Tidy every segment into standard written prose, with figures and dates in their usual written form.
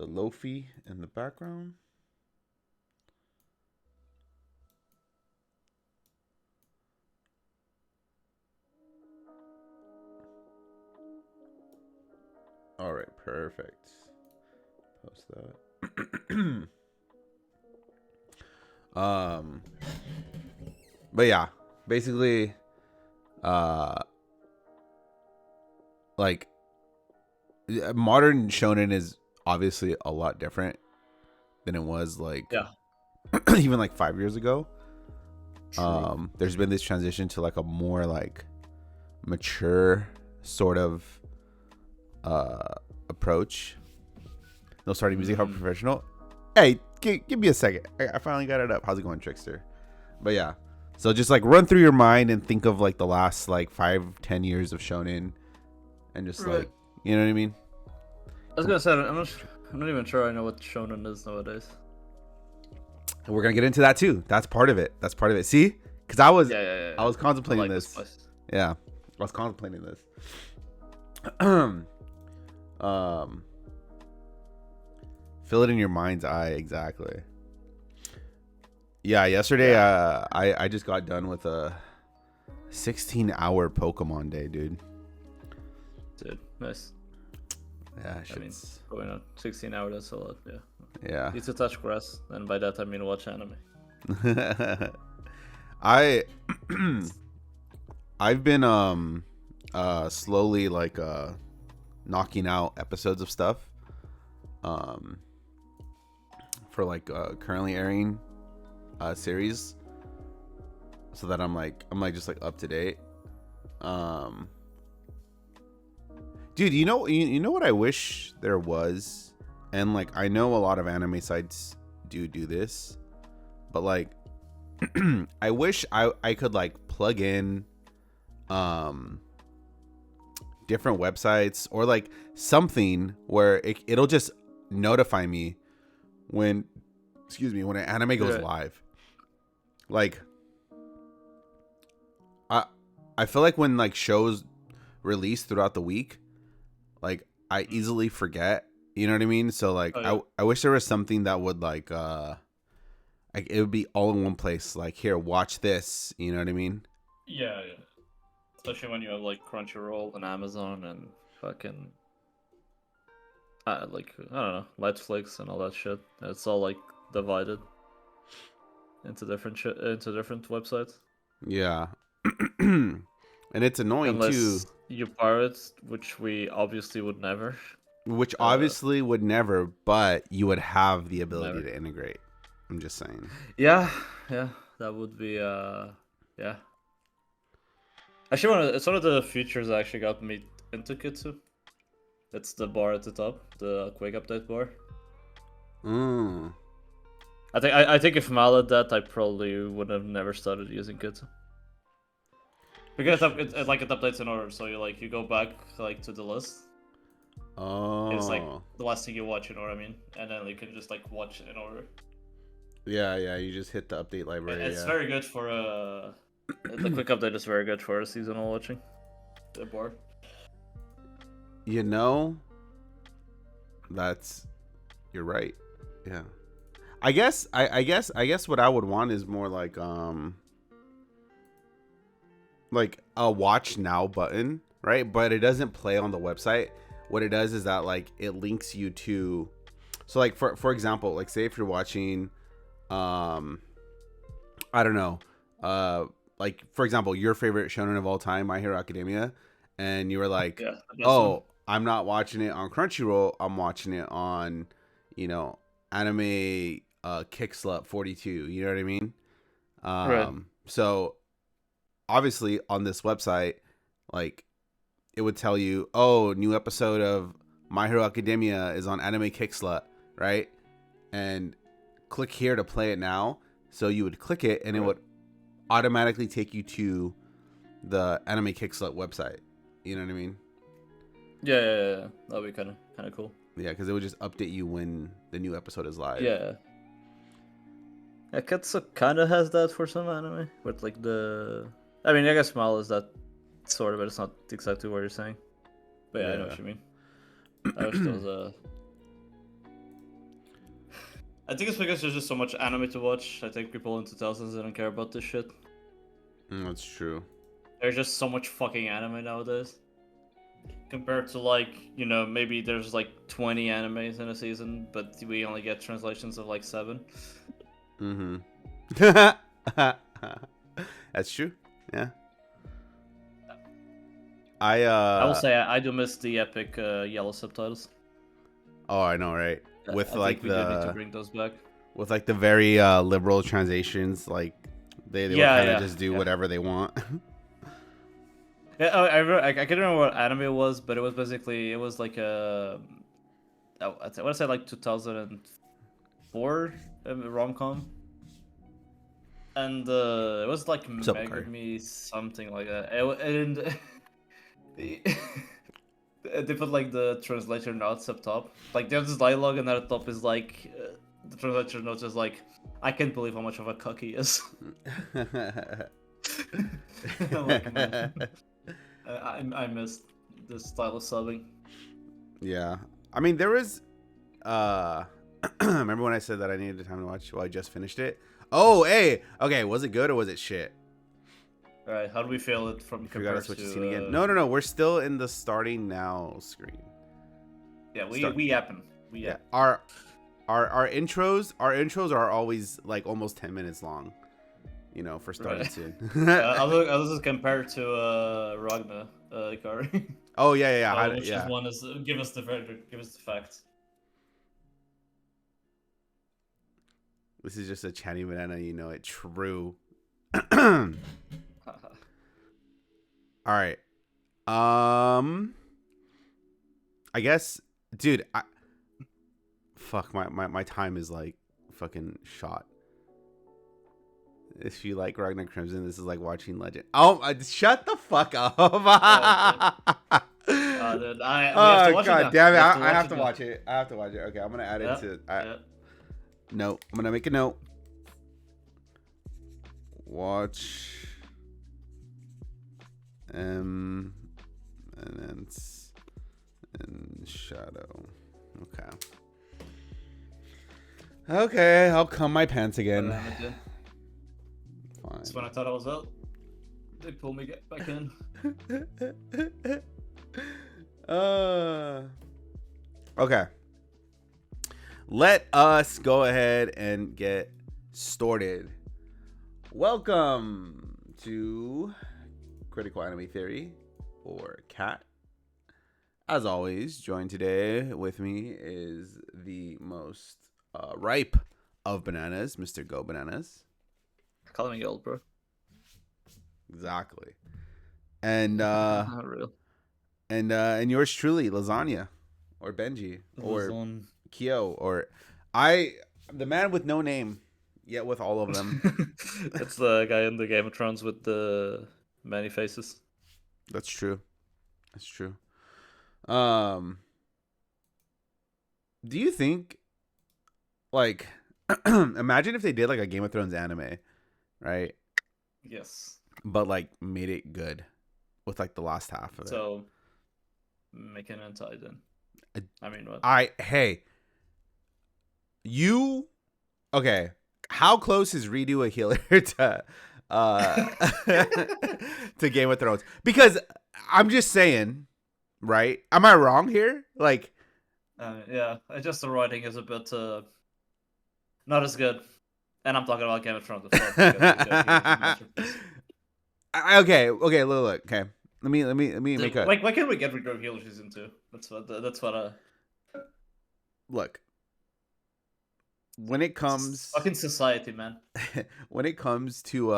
the Lofi in the background. All right, perfect. Post that. But yeah, basically, uh, like modern shonen is obviously a lot different than it was like Yeah, even like 5 years ago. true. There's been this transition to like a more like mature sort of approach. No, starting music, how Mm. professional. Hey, give me a second. I finally got it up. How's it going, Trickster? But yeah, so just like run through your mind and think of like the last like 5-10 years of shonen, and just Right. like, you know what I mean. I was gonna say I'm not even sure I know what shonen is nowadays. And we're gonna get into that too. That's part of it. That's part of it. See, because I was Yeah, yeah, yeah, I yeah. was I contemplating like the this. spice. Yeah, I was contemplating this. um, Feel it in your mind's eye. Exactly. Yeah. Yesterday, Yeah, I just got done with a 16-hour Pokemon day, dude. dude, nice. Yeah, I mean, shit's going on 16 hours, that's a lot. Yeah. yeah. Need to touch grass, and by that I mean watch anime. I I've been slowly like knocking out episodes of stuff um for like currently airing series, so that I'm just like up to date. Um Dude, you know what I wish there was, and like I know a lot of anime sites do this, but like I wish I could like plug in um different websites or like something where it'll just notify me when, excuse me, when an anime goes Right. live. Like I I feel like when like shows release throughout the week, like I Mm. easily forget. You know what I mean? So like Oh yeah. I wish there was something that would like it would be all in one place. Like, here, watch this. You know what I mean? Yeah, yeah. Especially when you have like Crunchyroll and Amazon and fucking like I don't know, Netflix and all that shit. It's all like divided into into different websites. Yeah. And it's annoying too, Unless you pirate, which we obviously would never. which Uh, obviously would never, but you would have the ability never. to integrate. I'm just saying. Yeah, yeah, that would be yeah. Actually, it's one of the features that actually got me into Kitsu. It's the bar at the top, the quick update bar. Mm. I think if Mal had that, I probably would have never started using Kitsu. Because it updates in order, so you go back like to the list. It's like Oh. the last thing you watch, you know what I mean? And then you can just like watch it in order. Yeah, yeah. You just hit the update library. It's Yeah. very good for the quick update is very good for seasonal watching. The bar. You know, that's you're right. Yeah. I guess what I would want is more like a watch now button, right? But it doesn't play on the website. What it does is that like it links you to, so like for example, like say if you're watching um I don't know, uh like for example, your favorite shonen of all time, My Hero Academia, and you were like, Yeah, the best one. "Oh, I'm not watching it on Crunchyroll. I'm watching it on, you know, Anime Kickslut 42." You know what I mean? Right. So obviously on this website, like it would tell you, "Oh, new episode of My Hero Academia is on Anime Kickslut," right? And click here to play it now. So you would click it, and it Right. would automatically take you to the Anime Kickslut website. You know what I mean? Yeah, yeah, yeah, yeah. That'd be kind of cool. Yeah, because it would just update you when the new episode is live. Yeah. Yeah, Katsu kind of has that for some anime, with like the. I mean, I guess Mal is that sort of, but it's not exactly what you're saying. But yeah, I know Yeah. what you mean. I wish there was I think it's because there's just so much anime to watch. I think people in 2000s didn't care about this shit. That's true. There's just so much fucking anime nowadays. Compared to like, you know, maybe there's like 20 animes in a season, but we only get translations of like 7. Mm-hmm. That's true. Yeah. I will say I do miss the epic yellow subtitles. Oh, I know, right? With I like think we do need to bring those back. with like the very liberal transitions, like they would kind of just do whatever they want. Yeah, I can't remember what anime it was, but it was basically like a I want to say like 2004 rom-com, and it was like Megami something like that. And they put like the translator notes up top. Like there's this dialogue, and at the top is like the translator notes is like, "I can't believe how much of a cuck he is." I'm like, man, I missed this style of subbing. Yeah, I mean there was remember when I said that I needed time to watch? Well, I just finished it. Oh, hey, okay, was it good or was it shit? All right, how do we feel it from compared to? Switch the scene again. No, we're still in the starting now screen. Yeah, we happen. Yeah, our intros are always like almost 10 minutes long. You know, for starting soon. I'll just compare to Ragnar Ikari. Oh yeah. Which is one is give us the facts. This is just a chatty banana, you know it. True. All right. I guess, dude. Fuck, my time is like fucking shot. If you like Ragnar Crimson, this is like watching Legend. Oh, shut the fuck up. Dude, God damn it. I have to watch it. I have to watch it. Okay, I'm going to add it to... No, I'm going to make a note. Watch... and then in shadow. Okay, I'll comb my pants again. Fine. That's when I thought I was out. They pulled me back in. Okay. Let us go ahead and get started. Welcome to Critical Anime Theory, or CAT. As always, joined today with me is the most ripe of bananas, Mr. Go Bananas. Calling me old, bro. Exactly. And not real. And yours truly, Lasagna, or Benji, or Kyo, or the man with no name, yet with all of them. It's the guy in the Game of Thrones with the many faces. That's true. Do you think, like, imagine if they did like a Game of Thrones anime, right? Yes. But like made it good with like the last half of it. So make an anti then. I mean, what? Okay. How close is Redo a Healer to Game of Thrones? Because I'm just saying, right? Am I wrong here? Like, yeah, it's just the writing is a bit not as good, and I'm talking about Game of Thrones. Okay, look. Okay, let me make a. Why can't we get Redo Healer season 2? That's what. Look. When it comes fucking society, man. when it comes to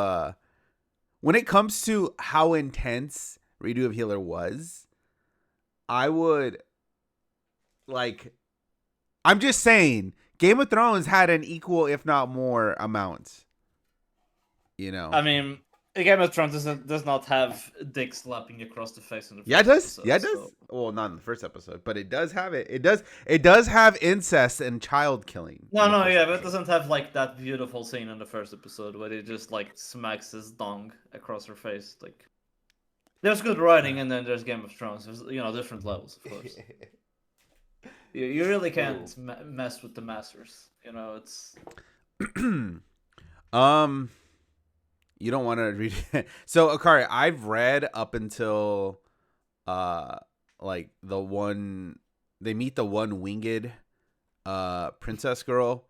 how intense Redo of Healer was, I would I'm just saying Game of Thrones had an equal, if not more, amount. You know. I mean, Game of Thrones does not have dick slapping across the face in the first episode. Yeah, it does. So. Well, not in the first episode, but it does have it. It does have incest and child killing. But it doesn't have like that beautiful scene in the first episode where it just like smacks his dong across her face. Like, there's good writing, and then there's Game of Thrones. There's different levels, of course. You really Ooh. can't mess with the masters. You know, it's um, you don't want to read it. So, Akari, I've read up until uh like the one they meet the one winged princess girl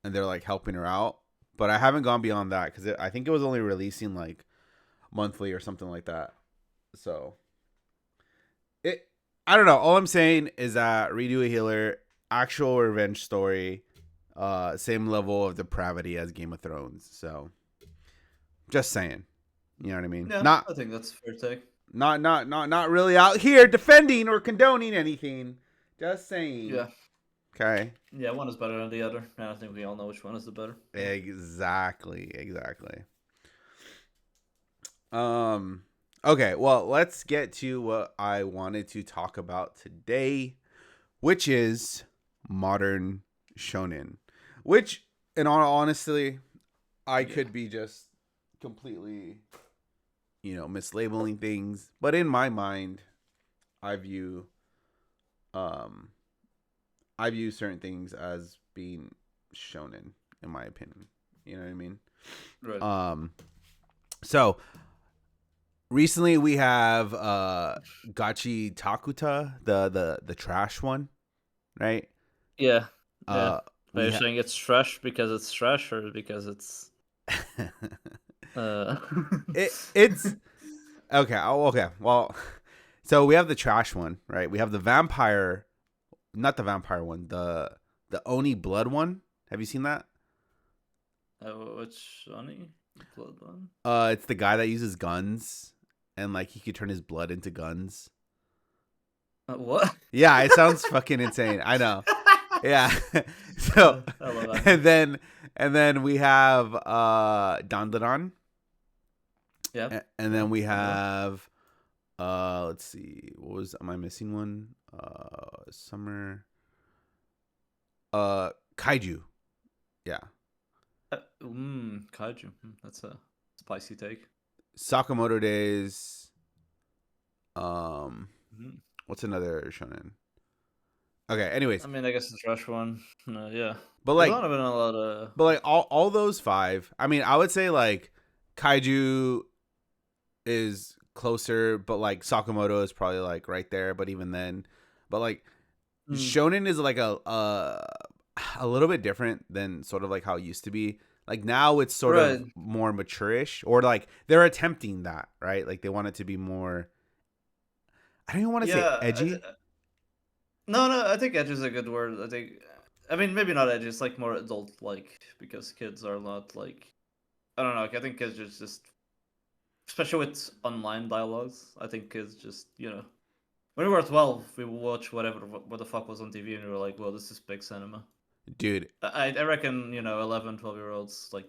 and they're like helping her out. But I haven't gone beyond that because I think it was only releasing like monthly or something like that. So it, I don't know. All I'm saying is that Redo a Healer, actual revenge story, same level of depravity as Game of Thrones. So just saying, you know what I mean? yeah. Not I think that's a fair take. not really out here defending or condoning anything. Just saying. Yeah, Okay. yeah. One is better than the other, and I think we all know which one is the better. Exactly. Um okay, well, let's get to what I wanted to talk about today, which is modern shonen. Which in all honesty, I Yeah. could be just completely, mislabeling things, but in my mind, I view um I view certain things as being shonen in my opinion. You know what I mean? Right. Um so recently we have Gachi Takuta, the trash one, right? Yeah. Yeah. Uh Are we you have saying it's trash because it's trash, or because it's uh? it's okay. Oh, okay. Well, so we have the trash one, right? We have the vampire, not the vampire one, the Oni blood one. Have you seen that? Which Sonny? Blood one? It's the guy that uses guns and like he could turn his blood into guns. What? Yeah, it sounds fucking insane. I know. Yeah. So I love anime. and then we have Dandadan. Yep. And Yeah. then we I know. have let's see, what was, am I missing one? Summer Kaiju. Yeah. Kaiju. That's a spicy take. Sakamoto Days. Um Mhm. what's another shonen? Okay, anyways. I mean, I guess the trash one. Yeah. But There's like not been a lot of. all those five, I mean, I would say like Kaiju is closer, but like Sakamoto is probably like right there, but even then, but like Mm, shonen is like a little bit different than sort of like how it used to be. Like now it's sort of right. more mature-ish, or like they're attempting that, right? Like they want it to be more, I don't even want to say Yeah. edgy. No, no. I think edge is a good word. I think. I mean, maybe not edge. It's like more adult-like because kids are not like. I don't know. Like, I think kids are just, especially with online dialogues. I think kids just, when we were 12, we would watch what the fuck was on TV, and we were like, well, this is big cinema. Dude, I reckon, 11, 12-year-olds, like,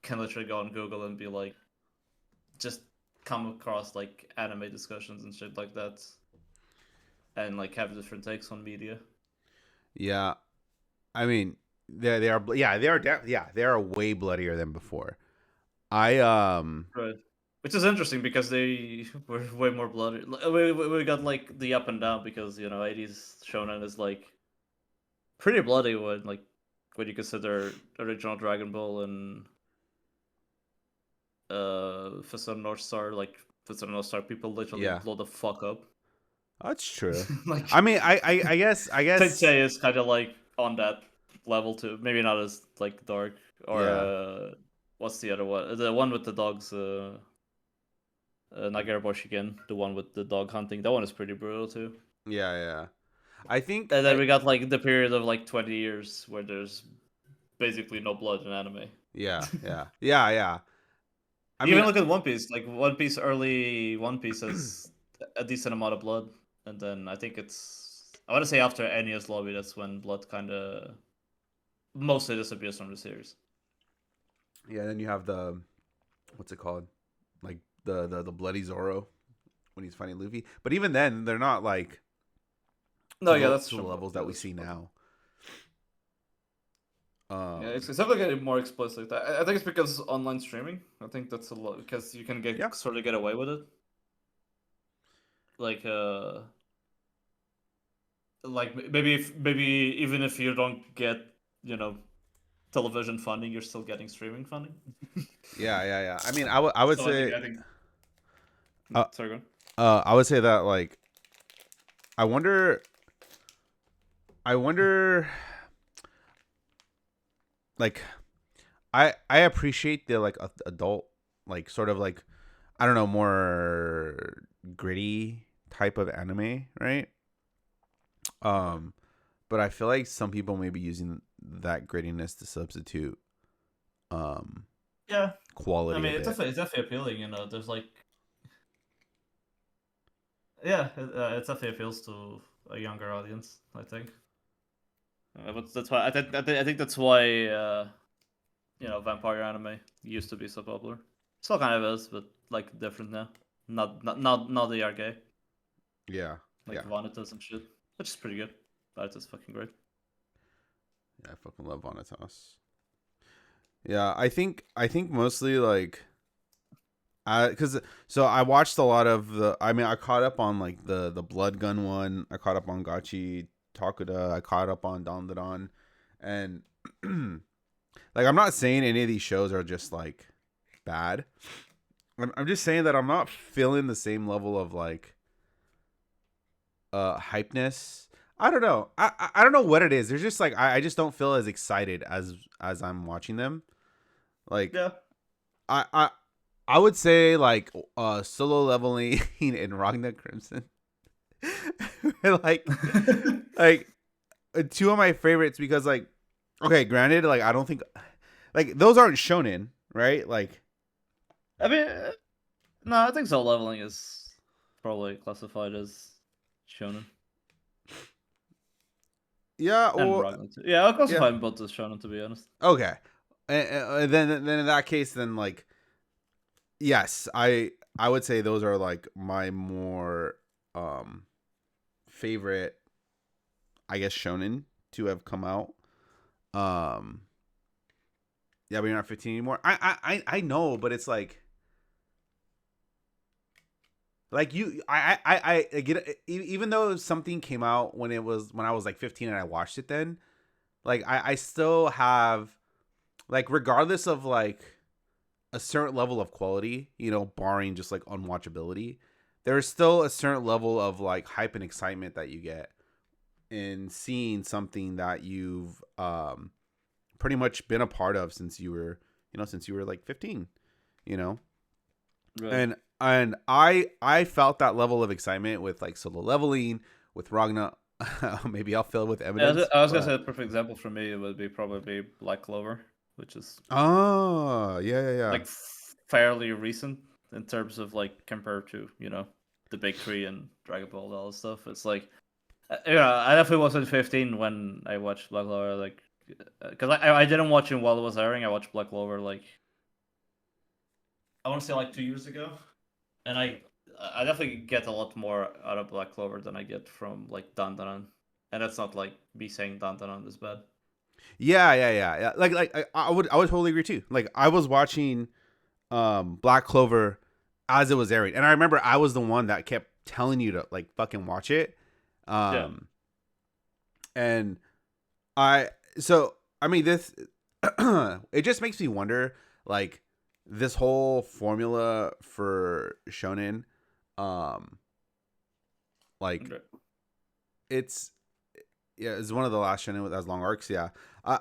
can literally go on Google and be like, just come across, like, anime discussions and shit like that, and, like, have different takes on media. yeah. I mean, they are, yeah, yeah, they are way bloodier than before. I Right. Which is interesting because they were way more bloody. We got, like, the up and down because, 80s shonen is, like, pretty bloody when you consider original Dragon Ball and Fist of the North Star, like Fist of the North Star, people literally yeah, blow the fuck up. that's true. Like I mean, I guess Tensei is kind of like on that level too. Maybe not as like dark or yeah. what's the other one? The one with the dogs. Nagara Boshigen, the one with the dog hunting. That one is pretty brutal too. Yeah, yeah. I think And then we got like the period of like 20 years where there's basically no blood in anime. yeah. I mean, Even look at One Piece. Like One Piece, early One Piece has a decent amount of blood, and then I think I want to say after Enies Lobby, that's when blood kind of mostly disappears from the series. yeah. Then you have the, what's it called? Like the bloody Zoro when he's fighting Luffy. But even then, they're not like No, yeah, that's to the true. levels Yeah, that we that's see true. now. Yeah, Um, it's definitely getting more explicit. I think it's because online streaming. I think that's a lot because you can yeah, get sort of get away with it. Like like maybe even if you don't get you know television funding, you're still getting streaming funding. Yeah, yeah, yeah. I mean, I would So say, I think uh, sorry, go on. I would say that like I wonder, I wonder, like I appreciate the like adult, like sort of like, I don't know, more gritty type of anime, right? Um, but I feel like some people may be using that grittiness to substitute um Yeah, I quality a mean bit. it's definitely appealing. You know, there's like yeah, it definitely appeals to a younger audience. I think, but that's why I think that's why vampire anime used to be so popular. Still kind of is, but like different now. Not they are gay, Yeah, like yeah, Vanitas and shit, which is pretty good. That is fucking great. yeah. I fucking love Vanitas. Yeah, I think mostly like cuz so I watched a lot of the, I mean, I caught up on like the Blood Gun one. I caught up on Gachi Takuda. I caught up on Dandadan, and like I'm not saying any of these shows are just like bad. I'm just saying that I'm not feeling the same level of like hypeness. I don't know. I don't know what it is. There's just like I just don't feel as excited as I'm watching them. Like Yeah. I I would say like solo leveling in Ragna Crimson. like like two of my favorites because like, okay, granted, like I don't think like those aren't shonen, right? Like I mean, no, I think Soul Leveling is probably classified as shonen yeah, and well, Ragnar too. Yeah, I'll yeah. classify them both as shonen to be honest. Okay. And then in that case then like yes, I would say those are like my more um favorite, I guess, shonen to have come out. Um yeah, but you're not 15 anymore. I know, but it's like you I get it, even though something came out when I was like 15 and I watched it then, like I still have, like, regardless of like a certain level of quality, barring just like unwatchability, there's still a certain level of like hype and excitement that you get in seeing something that you've pretty much been a part of since you were, since you were like 15, you know. Right. And I felt that level of excitement with like solo leveling, with Ragna. Maybe I'll fill it with Yeah, evidence, I was gonna say but a perfect example for me would be probably Black Clover, which is oh yeah, yeah, yeah. like fairly recent in terms of like compared to the big three and Dragon Ball and all this stuff. It's like I definitely wasn't 15 when I watched Black Clover, like because I didn't watch it while it was airing. I watched Black Clover like I want to say like 2 years ago, and I definitely get a lot more out of Black Clover than I get from like Dandanan, and that's not like me saying Dandanan is bad. Yeah, yeah, yeah, yeah. Like I would totally agree too. Like I was watching Black Clover as it was airing, and I remember I was the one that kept telling you to like fucking watch it. Yeah, Um and I so I mean this it just makes me wonder, like, this whole formula for shonen, um like okay. it's, yeah, it's one of the last shonen that has long arcs. Yeah. uh,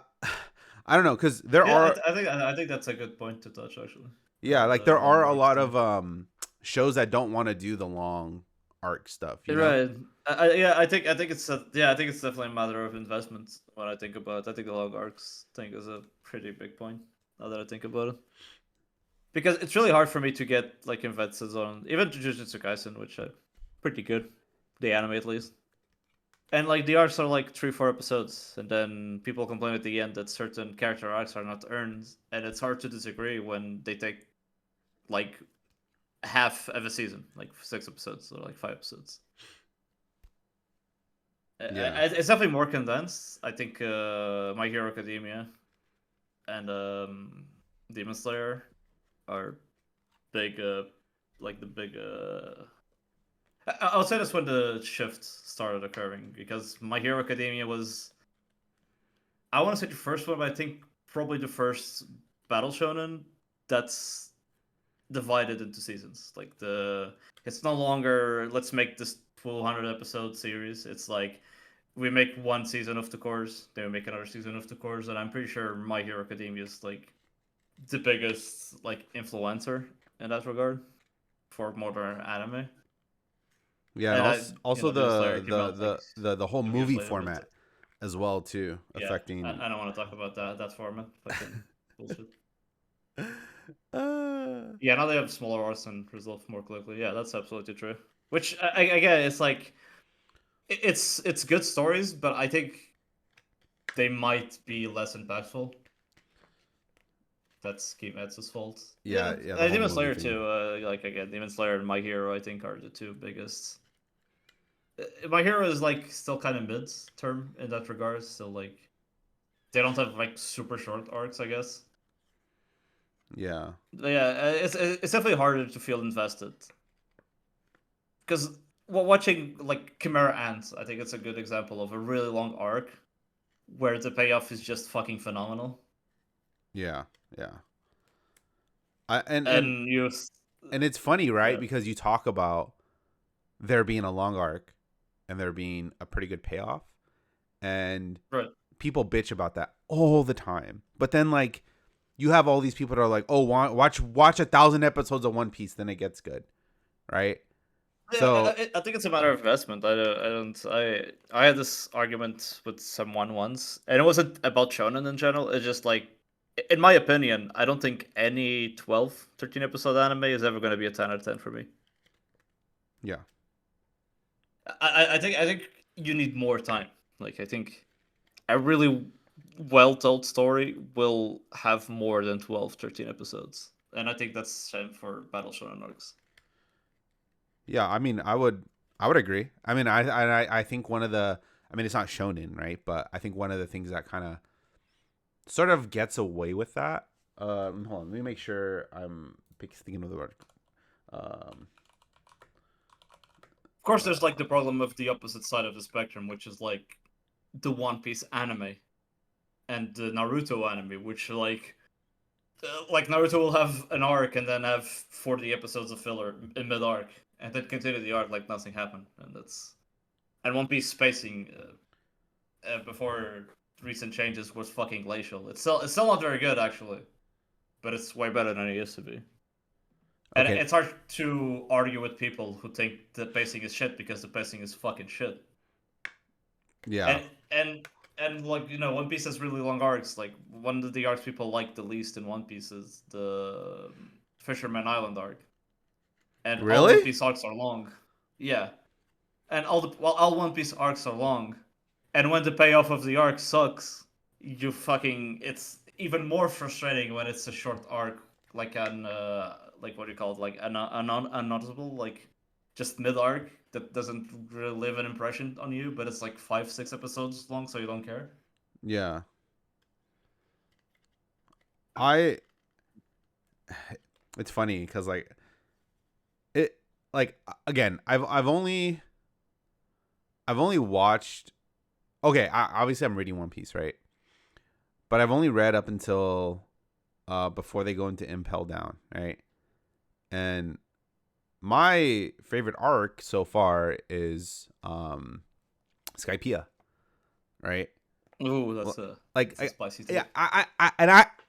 I don't know, because there Yeah. are, I think that's a good point to touch actually. yeah, like The there long are a arcs lot thing. of shows that don't want to do the long arc stuff, you know. Right. Yeah, I think I think it's definitely a matter of investment when I think about it. I think the log arcs thing is a pretty big point now that I think about it. Because it's really hard for me to get like invested on even Jujutsu Kaisen, which are pretty good. The anime at least. And like the arcs are like 3-4 episodes, and then people complain at the end that certain character arcs are not earned, and it's hard to disagree when they take like half of a season, like 6 episodes or like 5 episodes. Yeah. It's definitely more condensed. I think My Hero Academia and Demon Slayer are big, like the big I'll say this when the shift started occurring, because My Hero Academia was, I want to say the first one, but I think probably the first battle shonen that's divided into seasons. Like it's no longer let's make this 200 episode series. It's like we make one season of the course, then we make another season of the course, and I'm pretty sure My Hero Academia is like the biggest like influencer in that regard for modern anime. Yeah, and And also Demon Slayer the came the out like the the the whole 2 years movie later, but format as well too yeah, affecting. I don't want to talk about that format. Fucking bullshit. uh, Yeah, now they have smaller arcs and resolve more quickly. Yeah, that's absolutely true. Which again, it's like it's good stories, but I think they might be less impactful. That's Kimetsu's fault. Yeah, yeah, the whole Demon movie Slayer thing. too. Like again, Demon Slayer and My Hero, I think, are the two biggest. My Hero is like still kind of mid term in that regard. So like they don't have like super short arcs, I guess. Yeah, But yeah, it's definitely harder to feel invested because watching like Chimera Ant, I think it's a good example of a really long arc where the payoff is just fucking phenomenal. yeah, yeah. I And you, and it's funny, right? yeah, Because you talk about there being a long arc and there being a pretty good payoff, and right. people bitch about that all the time. But then like you have all these people that are like, "Oh, watch 1,000 episodes of One Piece, then it gets good," right? Yeah, So I think it's a matter of investment. I had this argument with someone once, and it wasn't about shonen in general. It's just like, in my opinion, I don't think any 12, 13 episode anime is ever going to be a 10 out of 10 for me. yeah, I think you need more time. Like I think a really well told story will have more than 12, 13 episodes. And I think that's same for Battle Shonen arcs. yeah. I mean, I would agree. I mean, I think one of the, I mean, it's not shonen, right? But I think one of the things that kind of sort of gets away with that. Hold on, let me make sure I'm thinking of the word. Um, Of course, there's like the problem of the opposite side of the spectrum, which is like the One Piece anime and the Naruto anime, which like Naruto will have an arc and then have 40 episodes of filler in mid arc, and then continue the arc like nothing happened, and that's and One Piece spacing before recent changes was fucking glacial. It's still not very good actually, but it's way better than it used to be. And okay, it's hard to argue with people who think the pacing is shit because the pacing is fucking shit. yeah, And and and like One Piece has really long arcs. Like one of the arcs people like the least in One Piece is the Fisherman Island arc, and all One really? Piece arcs are long. Yeah, and all One Piece arcs are long, and when the payoff of the arc sucks, you fucking it's even more frustrating when it's a short arc, like like what do you call it, like unnoticeable, like just mid arc that doesn't really leave an impression on you, but it's like 5, 6 episodes long, so you don't care. Yeah, I. It's funny because like it, like again, I've only watched. Okay, obviously I'm reading One Piece, right? But I've only read up until before they go into Impel Down, right? And my favorite arc so far is Skypiea, right? Ooh, Well, like that's a spicy yeah, take.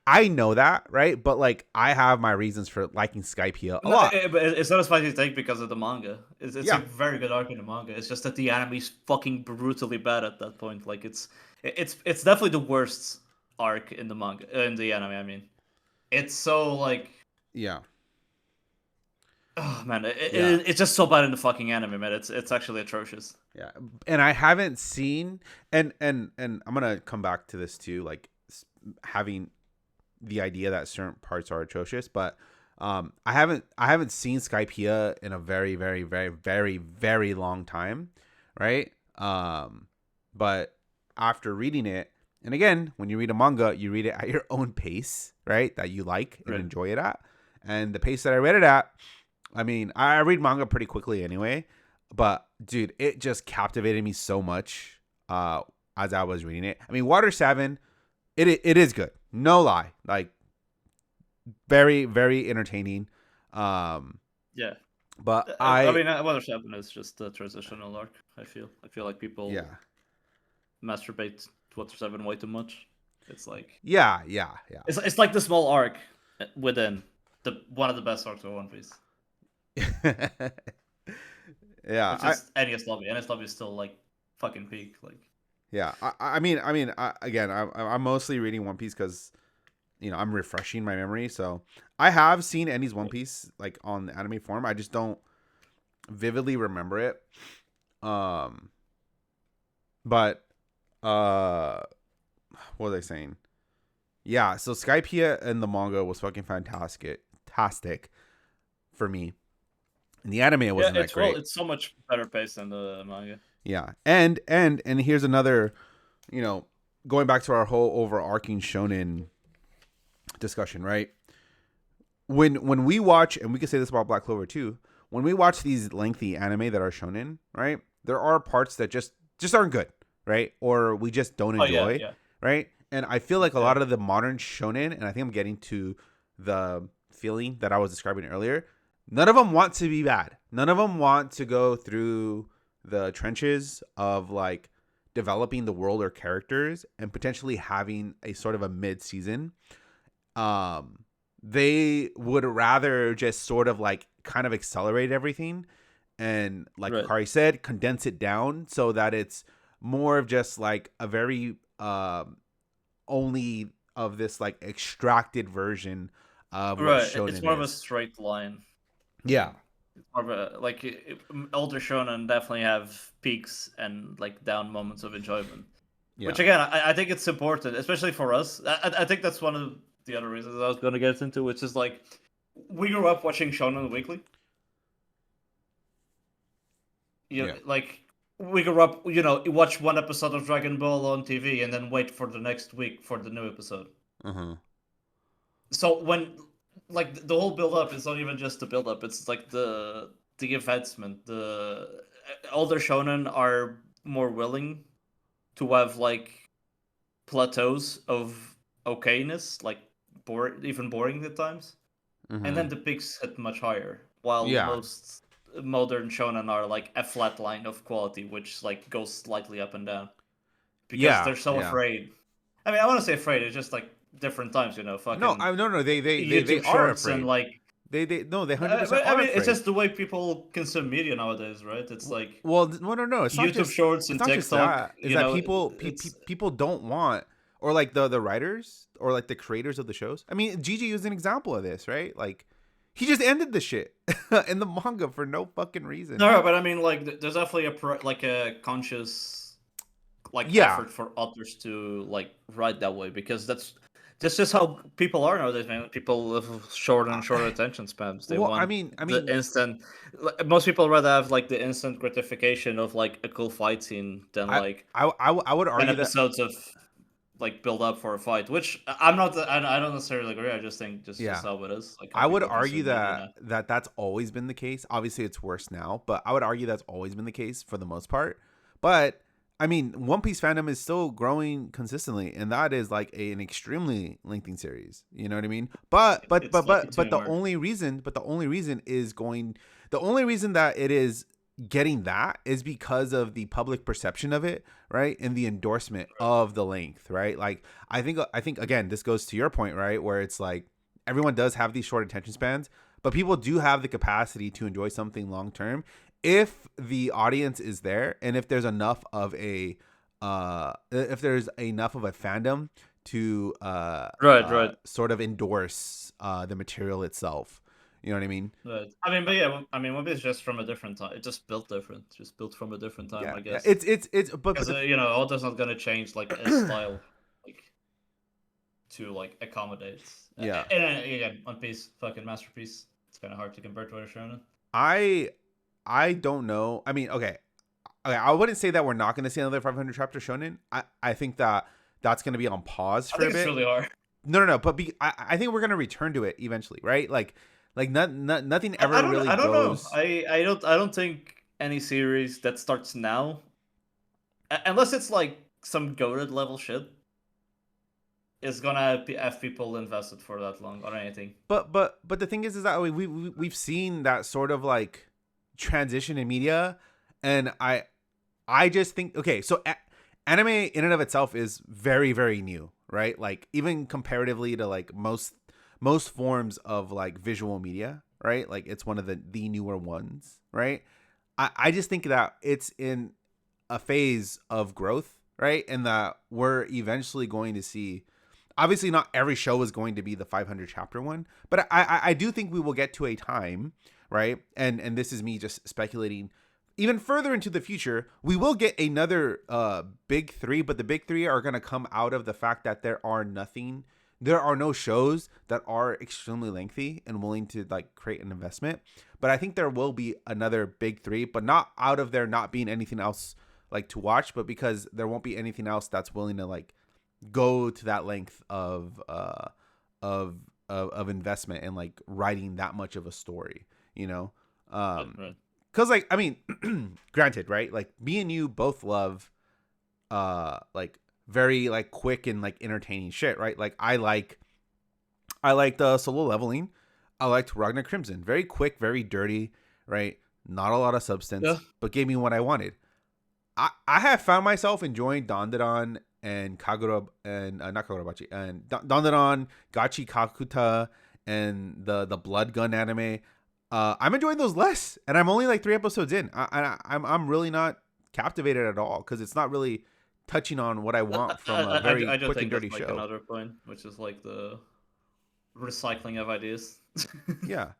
I know that, right? But like I have my reasons for liking Skypiea a No, lot. but it's not a spicy take because of the manga. It's a Yeah, very good arc in the manga. It's just that the anime's fucking brutally bad at that point. Like it's definitely the worst arc in the manga in the anime. I mean, it's so like yeah, oh man, yeah, it's just so bad in the fucking anime, man. It's actually atrocious. yeah. And I haven't seen, and I'm gonna come back to this too, like having the idea that certain parts are atrocious, but I haven't seen Skypiea in a very very very very very long time, right? But after reading it, and again, when you read a manga, you read it at your own pace, right? That you like and Right. enjoy it at, and the pace that I read it at, I mean, I read manga pretty quickly anyway. But dude, it just captivated me so much as I was reading it. I mean, Water 7, it is good. No lie. Like very very entertaining. Um Yeah. but I I mean, What's Happened is just a transitional arc. I feel like people yeah. masturbate to What's Seven way too much. It's like Yeah, yeah, it's like the small arc within the one of the best arcs of One Piece, yeah. yeah, which is NES Lobby. NES Lobby is still like fucking peak. Like again, I'm mostly reading One Piece because I'm refreshing my memory. So I have seen Andy's One Piece like on the anime form. I just don't vividly remember it. Um, but what was I saying? Yeah, so Skypiea and the manga was fucking fantastic for me. In the anime, it yeah, wasn't that great. it's so much better paced than the manga. Yeah, and here's another, you know, going back to our whole overarching shonen discussion, right? When we watch, and we can say this about Black Clover too, when we watch these lengthy anime that are shonen, right? There are parts that just aren't good, right? Or we just don't Oh yeah, enjoy, yeah, right? And I feel like a yeah. lot of the modern shonen, and I think I'm getting to the feeling that I was describing earlier. None of them want to be bad. None of them want to go through the trenches of like developing the world or characters and potentially having a sort of a mid-season. Um, they would rather just sort of like kind of accelerate everything and, like Right, Kari said, condense it down so that it's more of just like a very only of this like extracted version of what right. It's shonen more of a is. straight line. Yeah. It's more of a like older shonen definitely have peaks and like down moments of enjoyment. Yeah. Which again, I think it's important, especially for us. I think that's one of the other reasons I was going to get into, which is like we grew up watching Shonen Weekly. You Yeah. like we grew up, you watch one episode of Dragon Ball on TV and then wait for the next week for the new episode. Uh-huh. So when like the whole build up is not even just the build up; it's like the advancement. The older shonen are more willing to have like plateaus of okayness, like even boring at times, and Uh-huh. then the peaks hit much higher. While Yeah. most modern shonen are like a flat line of quality, which like goes slightly up and down because Yeah. they're so Yeah. afraid. I mean, I want to say afraid. It's just like different times, No, fucking I no they YouTube are shorts and afraid. like. They no, they 100% I are mean, it's afraid. just the way people consume media nowadays, right? It's like Well, no. YouTube Shorts It's and not just TikTok. that. Is that It's people don't want, or like the writers or like the creators of the shows. I mean, Gigi is an example of this, right? Like he just ended the shit in the manga for no fucking reason. no, but I mean, like, there's definitely like a conscious like Yeah. effort for authors to like write that way because that's just how people are nowadays, man. People have shorter and shorter I, attention spans. They well, want I the mean, instant. Most people rather have like the instant gratification of like a cool fight scene than like I would 10 argue that. episodes of like build up for a fight, which I'm not. I don't necessarily agree. I just think just Yeah. how it is, like how I would people argue consume media now. that's always been the case. Obviously, it's worse now, but I would argue that's always been the case for the most part. But I mean, One Piece fandom is still growing consistently, and that is like an extremely lengthy series. You know what I mean? It's like a But tune arc. the only reason is the only reason that it is getting that is because of the public perception of it, right? And the endorsement of the length, right? Like I think again, this goes to your point, right? Where it's like everyone does have these short attention spans, but people do have the capacity to enjoy something long term if the audience is there and if there's enough of a fandom to Right, right, sort of endorse the material itself. You know what I mean? right. I mean, but yeah, I mean, maybe it's just from a different time. It just built different, just built from a different time, Yeah, I yeah. guess. It's but Because author's not gonna change like a style, like to like accommodate. yeah. And again, One Piece, fucking masterpiece. It's kind of hard to convert to a shonen. I I don't know. I mean, okay. I wouldn't say that we're not going to see another 500 chapter shonen. I think that that's going to be on pause I for a think it's bit. really hard. No. But I think we're going to return to it eventually, right? Like nothing ever really I don't know. goes. I don't think. any series that starts now, unless it's like some goated level shit, is gonna have people invested for that long or anything. But the thing is that we've seen that sort of like transition in media, and I just think, okay, so anime in and of itself is very, very new, right? Like even comparatively to like most forms of like visual media, right? Like it's one of the newer ones, right? I just think that it's in a phase of growth, right? And that we're eventually going to see, obviously not every show is going to be the 500 chapter one, but I do think we will get to a time, right? And this is me just speculating even further into the future, we will get another big three, but the big three are going to come out of the fact that there are no shows that are extremely lengthy and willing to like create an investment. But I think there will be another big three, but not out of there not being anything else like to watch, but because there won't be anything else that's willing to like go to that length of investment and like writing that much of a story, you know. Right. Because like I mean, granted, right? Like me and you both love like very like quick and like entertaining shit, right? Like I liked Solo Leveling. I liked Ragnar Crimson. Very quick, very dirty, right? Not a lot of Yeah. substance, but gave me what I wanted. I have found myself enjoying Dandadan and Kagura and not Kagurabachi and Dandadan, Gachi Kakuta, and the Blood Gun anime. I'm enjoying those less, and I'm only like 3 episodes in. I'm really not captivated at all because it's not really touching on what I want from a very I do quick and think that's dirty like show. another point, which is like the recycling of ideas. Yeah.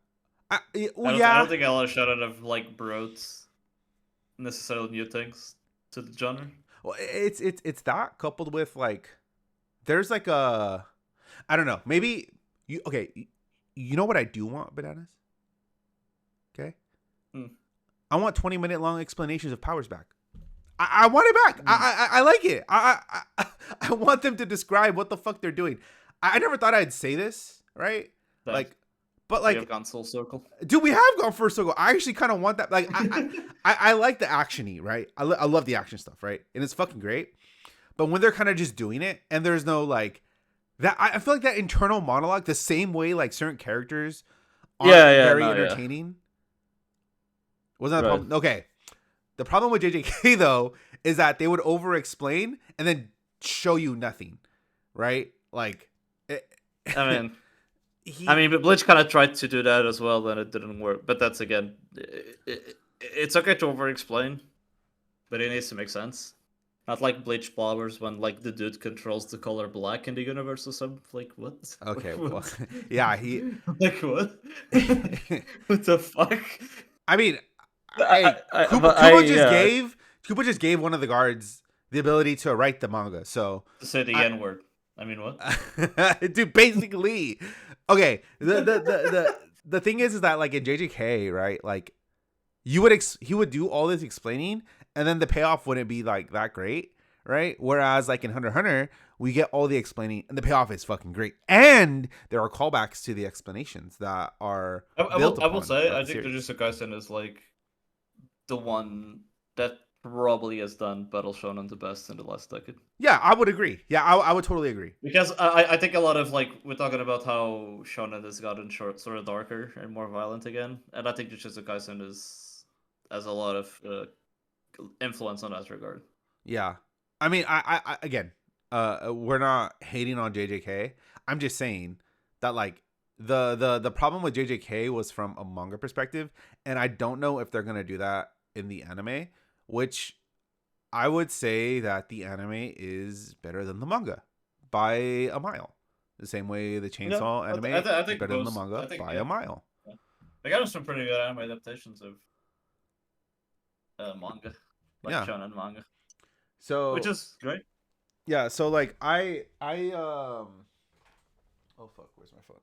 I Yeah. don't think a lot of shonen have like brought necessarily new things to the genre. Well, it's that coupled with like there's like a I don't know, maybe you okay. You know what I do want, bananas? Okay, Hmm. I want 20-minute long explanations of powers back. I want it back. Hmm. I like it. I want them to describe what the fuck they're doing. I never thought I'd say this, right? That Like, but we have like, gone full circle. dude, we have gone first circle. I actually kind of want that. Like, I like the actiony, right? I love the action stuff, right? And it's fucking great. But when they're kind of just doing it, and there's no like that, I feel like that internal monologue, the same way like certain characters aren't Yeah, very no, yeah. entertaining. Wasn't that a Right. problem? Okay. The problem with JJK though is that they would over explain and then show you nothing, right? Like it, I mean, he but Bleach kind of tried to do that as well, and it didn't work. But that's again, it's okay to over-explain, but it needs to make sense. Not like Bleach flowers when like the dude controls the color black in the universe or something. Like what? okay, well, What? yeah, he Like what? What the fuck? I mean, hey, But I Kubo just gave one of the guards the ability to write the manga. So to say the I N word. I mean what? dude, basically, okay. The thing is that like in JJK, right? Like he would do all this explaining, and then the payoff wouldn't be like that great, right? Whereas like in Hunter x Hunter, we get all the explaining, and the payoff is fucking great, and there are callbacks to the explanations that are built I will upon say throughout I the think series. Jujutsu Kaisen is like the one that probably has done Battle Shonen the best in the last decade. Yeah, I would agree. Yeah, I would totally agree. Because I think a lot of like we're talking about how Shonen has gotten sort of darker and more violent again, and I think Jujutsu Kaisen is has a lot of influence on that regard. Yeah, I mean, I again, we're not hating on JJK. I'm just saying that like the problem with JJK was from a manga perspective, and I don't know if they're gonna do that in the anime, which I would say that the anime is better than the manga by a mile. The same way the Yeah, Chainsaw anime I is think better than the most. I manga think by yeah. a mile. Yeah. They got some pretty good anime adaptations of manga, like Yeah. shonen manga, which So is great. yeah, so like I oh fuck, where's my phone?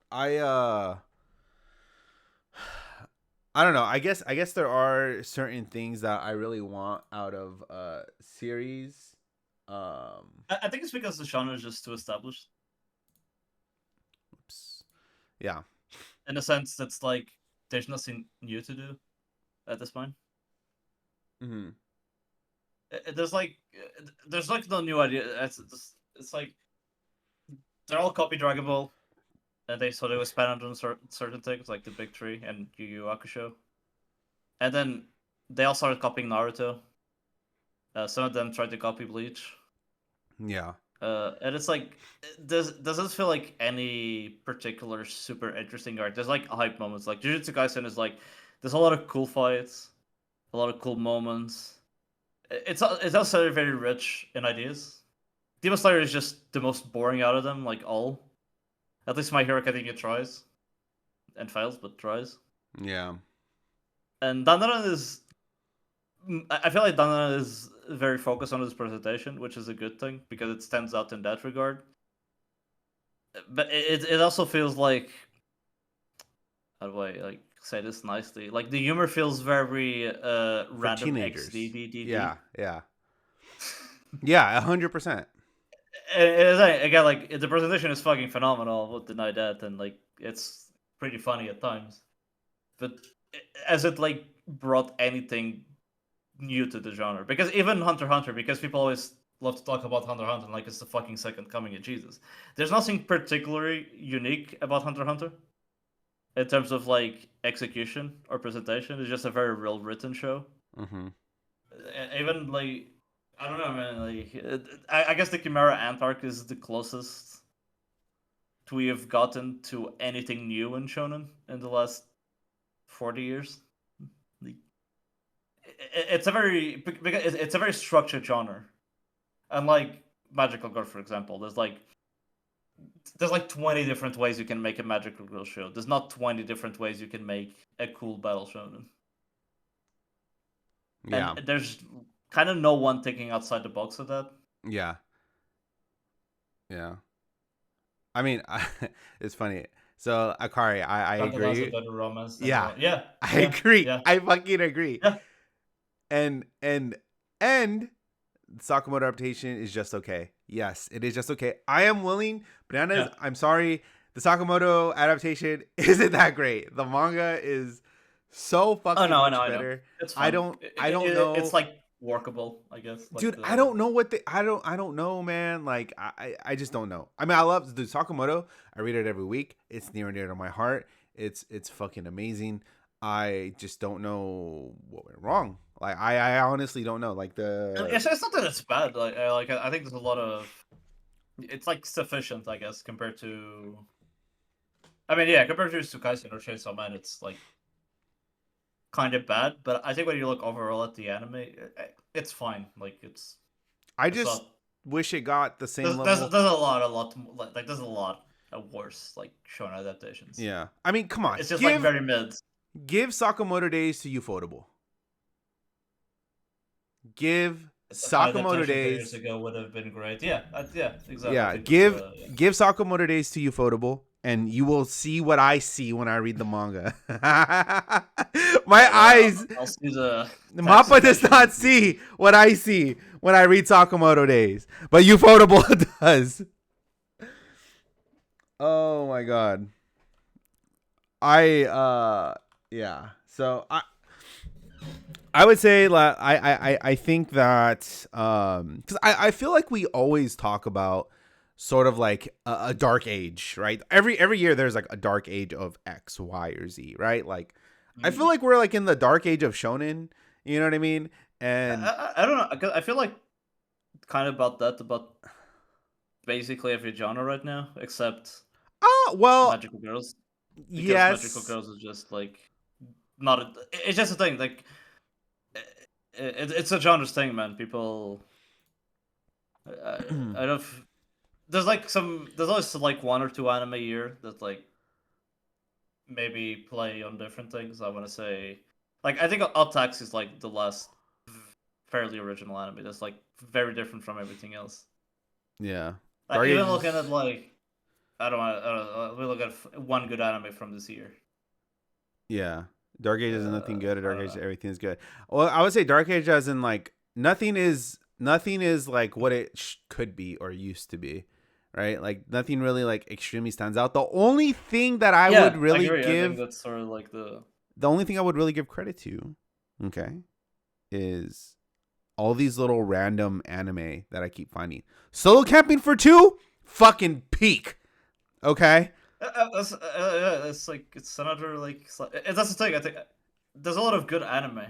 I don't know. I guess there are certain things that I really want out of series. Um I think it's because the genre is just too established. oops. Yeah. In a sense, that's like there's nothing new to do at this point. Mm-hmm. There's like no new idea. It's like they're all copy Dragon Ball, and they expand on certain things like the big tree and Yu Yu Hakusho, and then they all started copying Naruto. Some of them tried to copy Bleach. Yeah. And it's like, does this feel like any particular super interesting arc? There's like hype moments. Like Jujutsu Kaisen is like, there's a lot of cool fights, a lot of cool moments. It's also very rich in ideas. Demon Slayer is just the most boring out of them, like all. At least My Hero Academia tries and fails, but tries. Yeah. And Dandadan is, I feel like Dandadan is very focused on his presentation, which is a good thing because it stands out in that regard. But it also feels like, how do I like say this nicely? Like the humor feels very For random teenagers. XDDDD. Yeah. Yeah. Yeah. 100%. Again, like the presentation is fucking phenomenal. I won't deny that, and like it's pretty funny at times. But as it like brought anything new to the genre, because even Hunter x Hunter, because people always love to talk about Hunter x Hunter like it's the fucking second coming of Jesus. There's nothing particularly unique about Hunter x Hunter in terms of like execution or presentation. It's just a very well written show. Mm-hmm. Even like I don't know, man. Like I guess the Chimera Ant arc is the closest we have gotten to anything new in shonen in the last 40 years. Like, it's a very because it's a very structured genre, unlike Magical Girl, for example. There's like 20 different ways you can make a Magical Girl show. There's not 20 different ways you can make a cool battle shonen. And Yeah. there's kind of no one thinking outside the box of that. Yeah. Yeah. I mean, it's funny. So Akari, I Dandadan's a agree. better romance than Yeah, one. Yeah, I yeah, agree. yeah, I fucking agree. yeah. And Sakamoto adaptation is just okay. Yes, it is just okay. I am willing. Bananas. Yeah. I'm sorry. The Sakamoto adaptation isn't that great. The manga is so Oh fucking no, much I know. better. It's I fine. don't. I don't It's know. like workable, I guess. Like Dude, I the don't know what the I don't know, man. Like I just don't know. I mean, I love the Sakamoto. I read it every week. It's near and dear to my heart. It's fucking amazing. I just don't know what went wrong. Like I honestly don't know. Like the it's not that it's bad. I think there's a lot of it's like sufficient, I guess, compared to. I mean, yeah, compared to Tsukaisen or Chainsaw Man, it's like kind of bad. But I think when you look overall at the anime, it's fine. Like I it's just not. wish it got the same There's level. a lot like there's a lot of worse like shonen adaptations. Yeah. I mean, come on. It's just like Give very mid. Sakamoto Days to Ufotable. Give An Sakamoto adaptation 10 years Days. ago would have been great. Yeah, yeah, exactly. I Yeah, think that's yeah. give Sakamoto Days to Ufotable, and you will see what I see when I read the manga. My eyes, I'll see the text Mappa does animation. not see what I see when I read Sakamoto Days, but Ufotable does. Oh my god. Yeah. So I would say I think that because I feel like we always talk about sort of like a dark age, right? Every year there's like a dark age of X, Y, or Z, right? Like I feel like we're like in the dark age of shonen. You know what I mean? And I don't know. 'Cause I feel like kind of about basically every genre right now, except well, Magical Girls, because Magical yes, Girls is just like not. It's just a thing. Like it's a genre's thing, man. People. I don't. There's like there's always like one or two anime a year that like maybe play on different things. I want to say, like I think Up Tax is like the last fairly original anime that's like very different from everything else. yeah, Like dark even looking ages. at like I don't know, we look at one good anime from this year. Yeah. Dark Age is nothing good. I Dark don't Age know. everything is good. Well, I would say Dark Age as in like nothing is like what it could be or used to be, right? Like nothing really like extremely stands out. The only thing that I would Yeah, I really agree. I think give that's sort of like the the only thing I would really give credit to, okay, is all these little random anime that I keep finding. Solo Camping for Two, fucking peak. Okay. It's like it's another like that's the thing. I think there's a lot of good anime.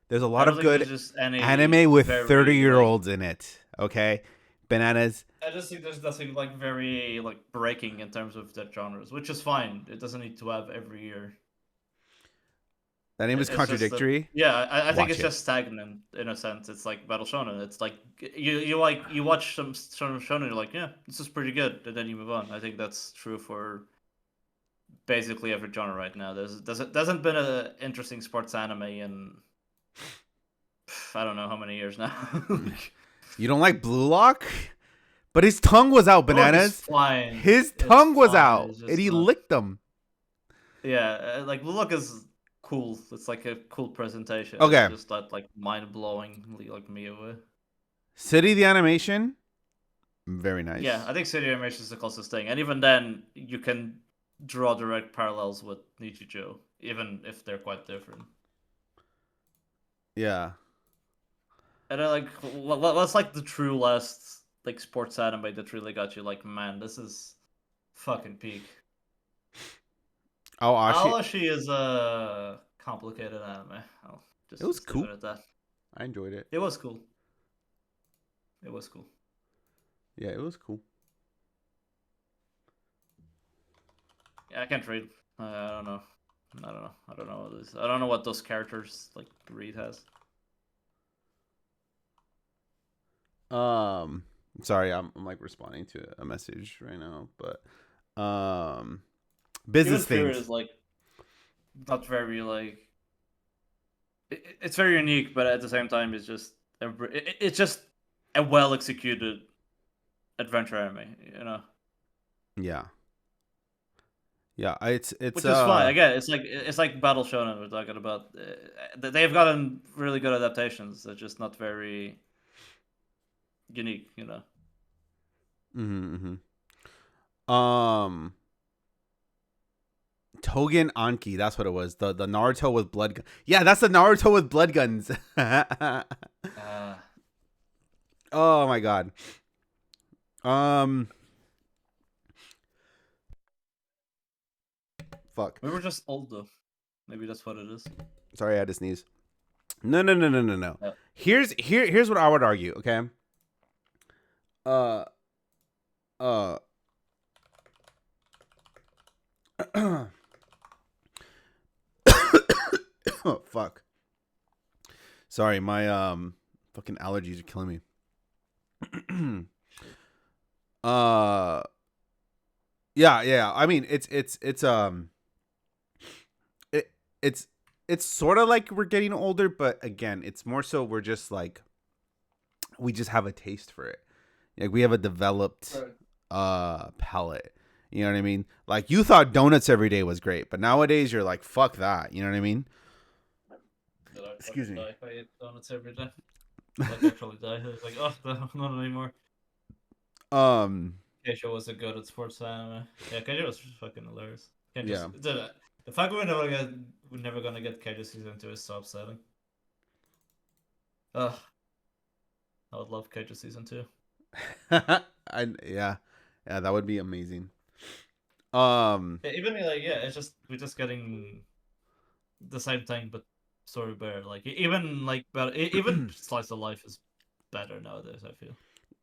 There's a I lot don't of think there's good just any anime with very 30-year like. olds in it. Okay. Bananas. I just think there's nothing like very like breaking in terms of that genres, which is fine. It doesn't need to have every year. That name is It's just that, contradictory. yeah, I think Watch it's it. just stagnant in a sense. It's like Battle Shonen. It's like you watch some shonen, you're like, yeah, this is pretty good, and then you move on. I think that's true for basically every genre right now. There's not been an interesting sports anime in I don't know how many years now. You don't like Blue Lock? But his tongue was out, Look, it's Bananas. fine. His It's tongue was fine. out, It's and just he not. licked them. Yeah, like look is cool. It's like a cool presentation. It's Okay. just that like mind blowingly like me away. City the Animation, very Yeah, nice. I think city animation is the closest thing, and even then, you can draw direct parallels with Nichijou, even if they're quite different. Yeah. And then, like, that's like the true last like sports anime that really got you like, man, this is fucking peak. Oh, Ashi. Alashi is a complicated anime. I'll It was just leave cool. it at that. I enjoyed it. It was cool. It was cool. Yeah, it was cool. Yeah, I can't read. I don't know. I don't know. I don't know what this. I don't know what those characters like Reed has. Sorry, I'm like responding to a message right now, but Even business Spirit things. is like not very like. It's very unique, but at the same time, it's just a well executed adventure anime. You know, Yeah. Yeah, it's which is fine. Again, it's like Battle Shonen we're talking about. They've gotten really good adaptations. They're just not very unique. You know. mm-hmm, mm-hmm. Togen Anki, that's what it was. The Naruto with blood gun. Yeah, that's the Naruto with blood guns. Uh, Oh my god. Um fuck. we were just old though. Maybe that's what it is. Sorry, I had to sneeze. No, no, no, no, no, no. Yeah. Here's what I would argue, okay? Uh uh oh fuck. Sorry, my fucking allergies are killing me. uh yeah. I mean, it, it's sort of like we're getting older, but again, it's more so we're just like we just have a taste for it. Like we have a developed Right. palate. You know what I mean? Like you thought donuts every day was great, but nowadays you're like fuck that. You know what I mean? That I Excuse fucking me. die if I eat donuts every day. Like actually die. It's like, oh, no, not anymore. Um Keisha was a good at sports anime. Yeah, Keisha was fucking hilarious. Can't yeah. just the fact we're never gonna get Keisha season 2 is so upsetting. Ugh, I would love Keisha season 2. Yeah. Yeah, that would be amazing. Um Yeah, even like yeah, it's just we're just getting the same thing but story better. Like even like but even slice of life is better nowadays. I feel.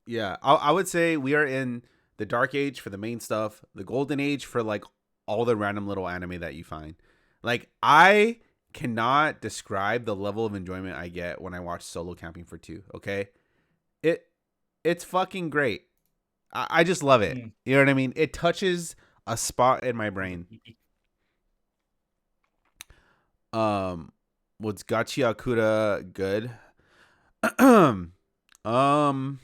yeah, I would say we are in the dark age for the main stuff, the golden age for like all the random little anime that you find. Like I cannot describe the level of enjoyment I get when I watch Solo Camping for Two. Okay, it it's fucking great. I just love it. Mm. You know what I mean? It touches a spot in my brain. Was Gachi Akura good? um,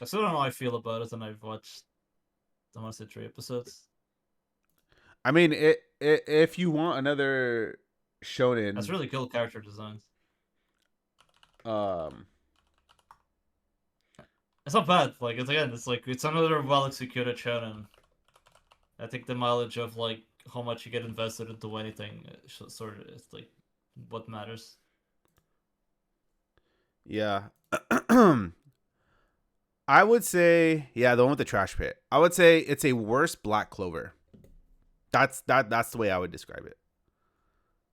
I still don't know how I feel about it, and I've watched I want to say 3 episodes. I mean, if you want another That's shonen, really cool character designs. um, It's not bad. Like it's another well executed shonen. I think the mileage of like how much you get invested into anything sort of is like what matters. Yeah. I would say, yeah, the one with the trash pit. I would say it's a worse Black Clover. That's the way I would describe it.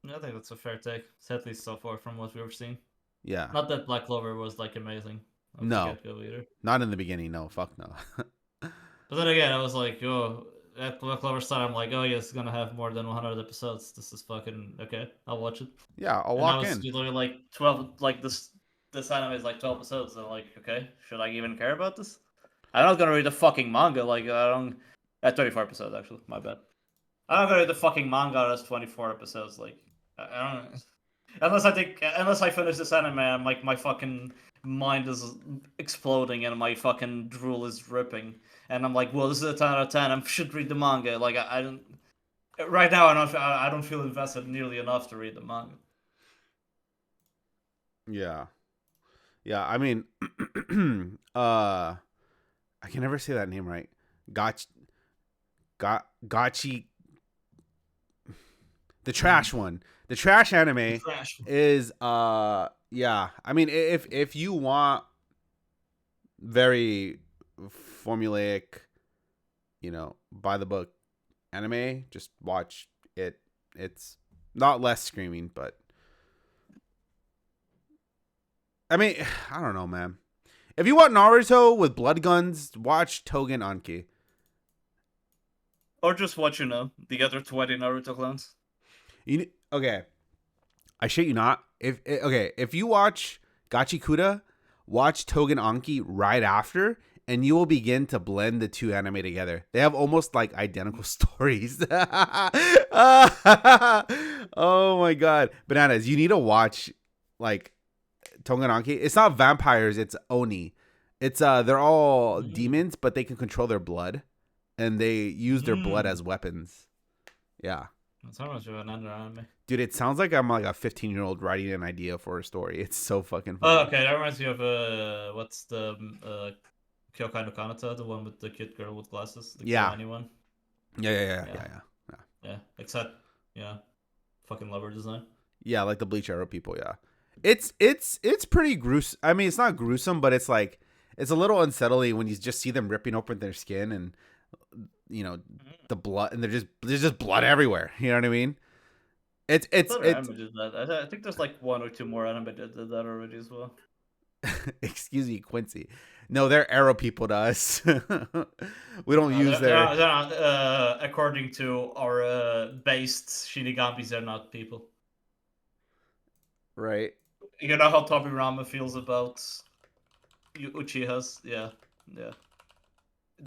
I think that's a fair take. It's at least so far from what we've seen. Yeah. Not that Black Clover was like amazing off the No. get go either. Not in the beginning. No. Fuck no. But then again, I was like, oh, at Black Clover start, I'm like, oh yeah, it's gonna have more than 100 episodes. This is fucking okay. I'll watch it. Yeah, I'll And now lock it's in. literally like 12. Like this anime is like 12 episodes. So like, okay, should I even care about this? I'm not gonna read the fucking manga. Like I don't. At 34 episodes actually. My bad. I'm not gonna read the fucking manga that's 24 episodes. Like I don't. Unless I finish this anime, I'm like my fucking mind is exploding and my fucking drool is dripping, and I'm like, well, this is a 10 out of 10. I should read the manga. Like I don't. Right now, I don't feel invested nearly enough to read the manga. Yeah. Yeah, I mean I can never say that name right. Gachi the trash one. The trash anime Trash. is yeah. I mean if you want very formulaic, by the book anime, just watch it. It's not less screaming, but I mean, I don't know, man. If you want Naruto with blood guns, watch Togen Anki. Or just watch, the other 20 Naruto clones. Okay, I shit you not. If you watch Gachikuda, watch Togen Anki right after, and you will begin to blend the two anime together. They have almost like identical stories. Oh my god, bananas! You need to watch like Togen Anki. It's not vampires. It's oni. It's they're all demons, but they can control their blood, and they use their blood as weapons. Yeah. That's how much of an under anime. Dude, it sounds like I'm like a 15-year-old writing an idea for a story. It's so fucking Oh, funny. okay. That reminds me of what's the Kyokai no Kanata, the one with the cute girl with glasses, the Yeah. Kyoani one. Yeah. Yeah, except fucking lover design. Yeah, like the Bleach Arrow people, yeah. It's pretty gruesome. I mean, it's not gruesome, but it's like it's a little unsettling when you just see them ripping open their skin and the blood, and there's just blood everywhere. You know what I mean? It's Anime did that. I think there's like one or two more anime that did that already as well. Excuse me, Quincy. No, they're arrow people to us. We don't use their. They're not, according to our based Shinigamis, they're not people. Right. You know how Tobirama feels about Uchihas? Yeah.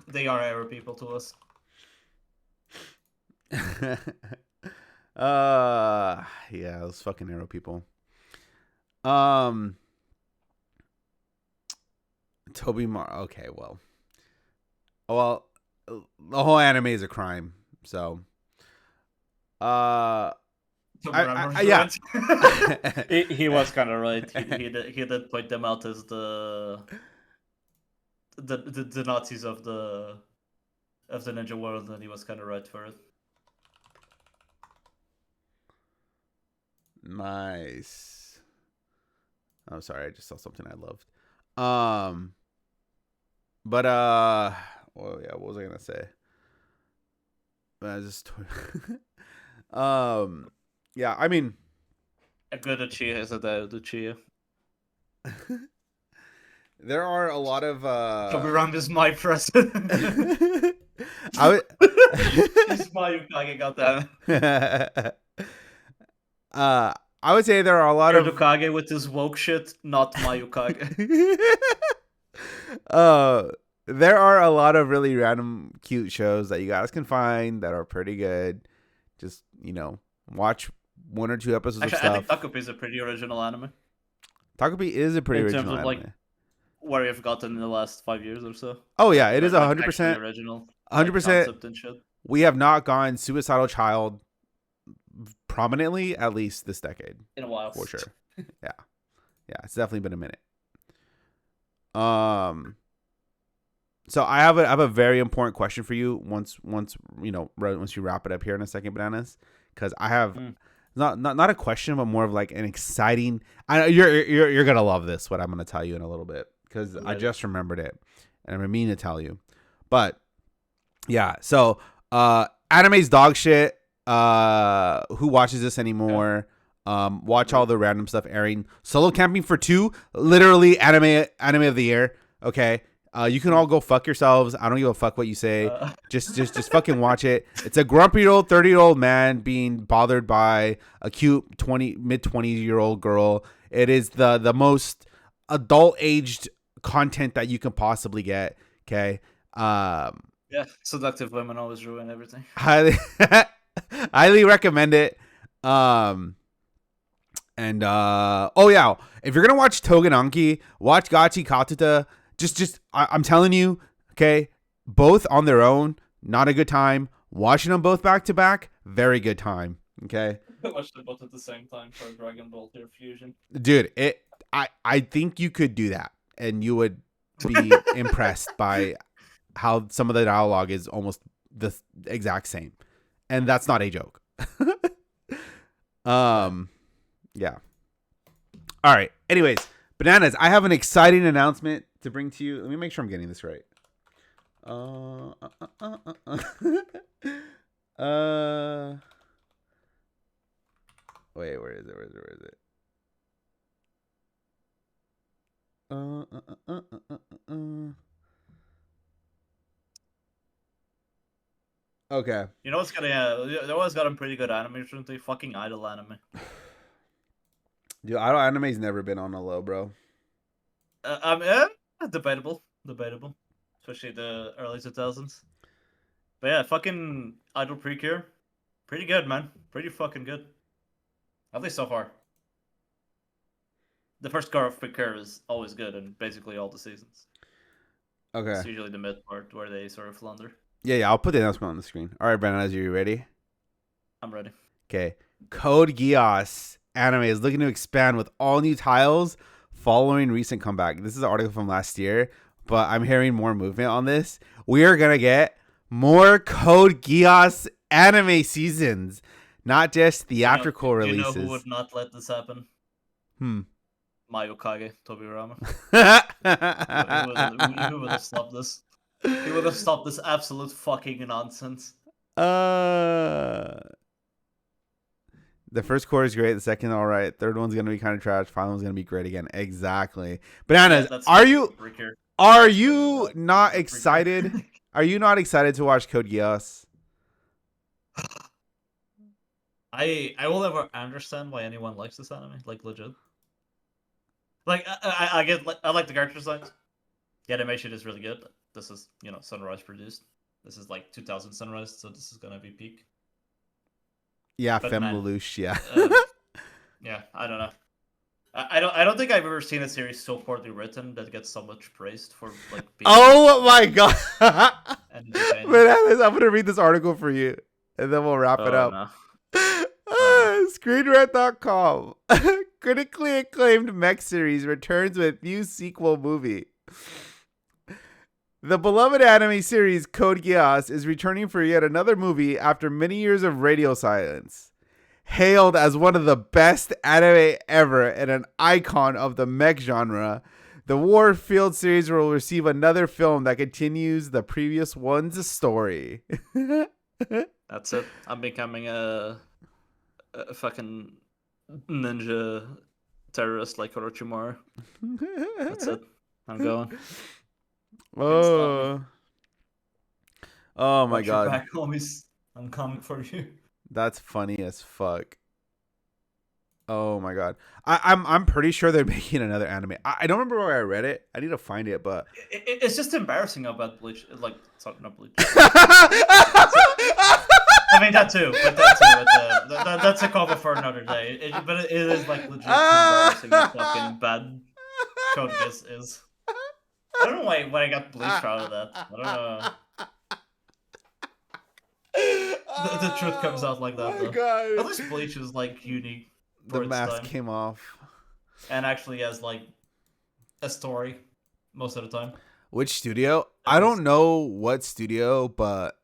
They are arrow people to us. Yeah, those fucking arrow people. Okay, well, the whole anime is a crime. So, yeah, he was kind of right. He did point them out as the Nazis of the ninja world, and he was kind of right for it. Nice. I'm sorry, I just saw something I loved. But well, yeah, what was I gonna say? I just yeah, I mean, A good Uchiha is a dead Uchiha. there are a lot of Tobirama is my president. I would He's my Ukage, goddammit. I would say there are a lot of Ukage with his woke shit, not my Ukage. There are a lot of really random cute shows that you guys can find that are pretty good. Just, watch one or two episodes of stuff. I think Takupi is a pretty original anime. Takupi is a pretty original in terms of, anime. like, where you've gotten in the last 5 years or so. Oh yeah, it is Like, 100% original. 100%. Concept and shit. We have not gone Suicidal Child prominently, at least this decade. In a while. For sure. Yeah, it's definitely been a minute. So I have a very important question for you once you wrap it up here in a second, Bananas, because I have not a question, but more of like an exciting. I know you're gonna love this. What I'm gonna tell you in a little bit because I just remembered it, and I'm meaning to tell you, but yeah. So anime's dog shit. Who watches this anymore? Watch all the random stuff airing. Solo Camping for 2, literally anime of the year. Okay. You can all go fuck yourselves. I don't give a fuck what you say. Just fucking watch it. It's a grumpy old 30-year-old man being bothered by a cute mid 20-year-old girl. It is the most adult aged content that you can possibly get. Okay. Yeah, seductive women always ruin everything. Highly recommend it. And oh yeah, if you're gonna watch Togenanki, watch Gachi Katuta. I'm telling you, okay, both on their own, not a good time. Watching them both back to back, very good time. Okay. I watched them both at the same time for Dragon Ball Tear Fusion. Dude, I think you could do that, and you would be impressed by how some of the dialogue is almost the exact same, and that's not a joke. Yeah. All right. Anyways, Bananas, I have an exciting announcement to bring to you. Let me make sure I'm getting this right. Wait, where is it? Okay. You know what's gonna? They always got a pretty good anime recently. Fucking idol anime. Dude, idol anime's never been on a low, bro. Debatable, especially the early 2000s. But yeah, fucking idol Precure, pretty good, man. Pretty fucking good. At least so far. The first car of Precure is always good in basically all the seasons. Okay. It's usually the mid part where they sort of flounder. Yeah, I'll put the announcement on the screen. All right, Bananas, are you ready? I'm ready. Okay. Code Geass anime is looking to expand with all new titles following recent comeback. This is an article from last year, but I'm hearing more movement on this. We are going to get more Code Geass anime seasons, not just theatrical releases. Do you know who would not let this happen? Mayokage Tobirama. He would have stopped this. He would have stopped this absolute fucking nonsense. The first quarter is great. The second, all right. Third one's gonna be kind of trash. Final one's gonna be great again. Exactly. Bananas, Yeah, are you not excited? Are you not excited to watch Code Geass? I will never understand why anyone likes this anime. Like legit. Like I get. I like the character designs. The animation is really good. This is Sunrise produced. This is like 2000 Sunrise, so this is gonna be peak. Yeah, Femme Lelouch, yeah. Yeah, I don't know. I don't think I've ever seen a series so poorly written that gets so much praised for like being oh my god. Bananas, I'm gonna read this article for you and then we'll wrap it up. No. ScreenRant.com. Critically acclaimed mech series returns with new sequel movie. The beloved anime series Code Geass is returning for yet another movie after many years of radio silence. Hailed as one of the best anime ever and an icon of the mech genre, the Warfield series will receive another film that continues the previous one's story. That's it. I'm becoming a fucking ninja terrorist like Orochimaru. That's it. I'm going. Oh my god. Back, homies. I'm coming for you. That's funny as fuck. Oh my god. I'm pretty sure they're making another anime. I don't remember where I read it. I need to find it, but it's just embarrassing about Bleach. Like, sorry, not Bleach. I mean that too, but that's a cover for another day. But it is like legit embarrassing how fucking bad Code Geass is. I don't know why I got Bleach out of that. I don't know. The truth comes out like that, though. God. At least Bleach is like unique. The mask came off, and actually has like a story most of the time. Which studio? I don't know what studio, but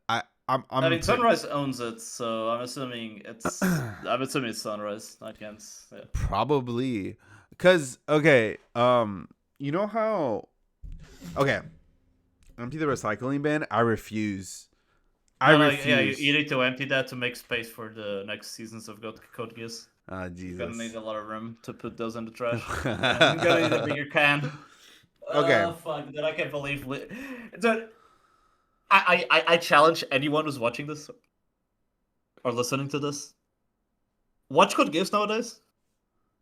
I I'm mean, Sunrise owns it, so I'm assuming it's Sunrise. I can't. Yeah. probably because okay, you know how okay, empty the recycling bin. I refuse. I No, yeah, you refuse. need to empty that to make space for the next seasons of Code Geass. Ah, You're gonna need Jesus. a lot of room to put those in the trash. I'm gonna need a bigger can. Okay. Fuck, that I can't believe. Dude, I challenge anyone who's watching this or listening to this. Watch Code Geass nowadays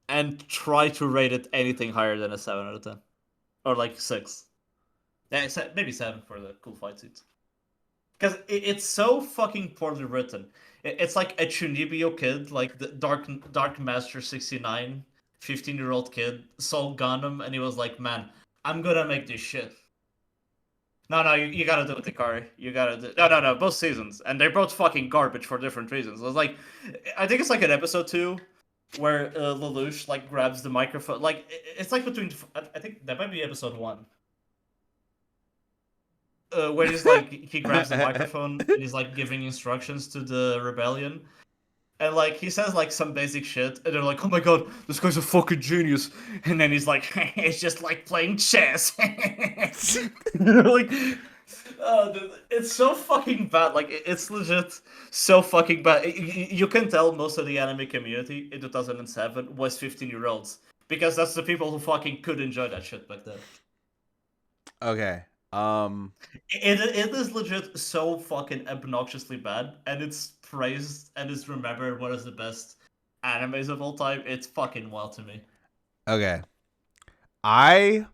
and try to rate it anything higher than a 7 out of 10. Or like 6. Yeah, maybe 7 for the cool fight scenes. Because it's so fucking poorly written. It's like a Chunibyo kid, like the Dark Master 69, 15-year-old kid, saw Gundam, and he was like, man, I'm gonna make this shit. No, you gotta do it, Ikari. You gotta do. No, both seasons, and they're both fucking garbage for different reasons. It was like, I think it's like an episode 2 where Lelouch like grabs the microphone. Like it's like between. I think that might be episode 1. Where he's like he grabs the microphone and he's like giving instructions to the rebellion, and like he says like some basic shit, and they're like, "Oh my god, this guy's a fucking genius," and then he's like, "It's just like playing chess." Like, it's so fucking bad. Like it's legit so fucking bad. You can tell most of the anime community in 2007 was 15-year-olds because that's the people who fucking could enjoy that shit back then. Okay. It is legit so fucking obnoxiously bad, and it's praised and is remembered one of the best animes of all time. It's fucking wild to me. Okay. I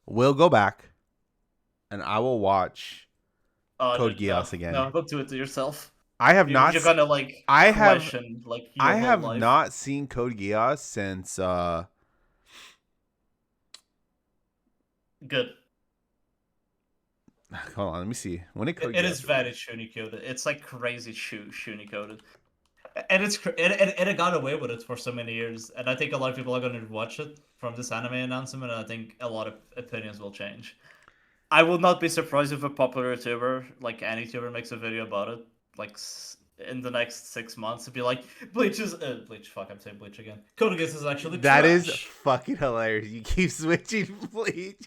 will go back and I will watch Code No, Geass again. no, don't do it to yourself. I have not. You're gonna like I have. question like I your whole have life. not seen Code Geass since. Good. Hold on, let me see. When did Code It Geass is very shuni coded. It's like crazy shuni coded, and it got away with it for so many years. And I think a lot of people are gonna watch it from this anime announcement, and I think a lot of opinions will change. I will not be surprised if a popular YouTuber, like any YouTuber, makes a video about it, like in the next 6 months, to be like, Bleach. Fuck, I'm saying Bleach again. Code Geass is actually That trash. is fucking hilarious. You keep switching Bleach.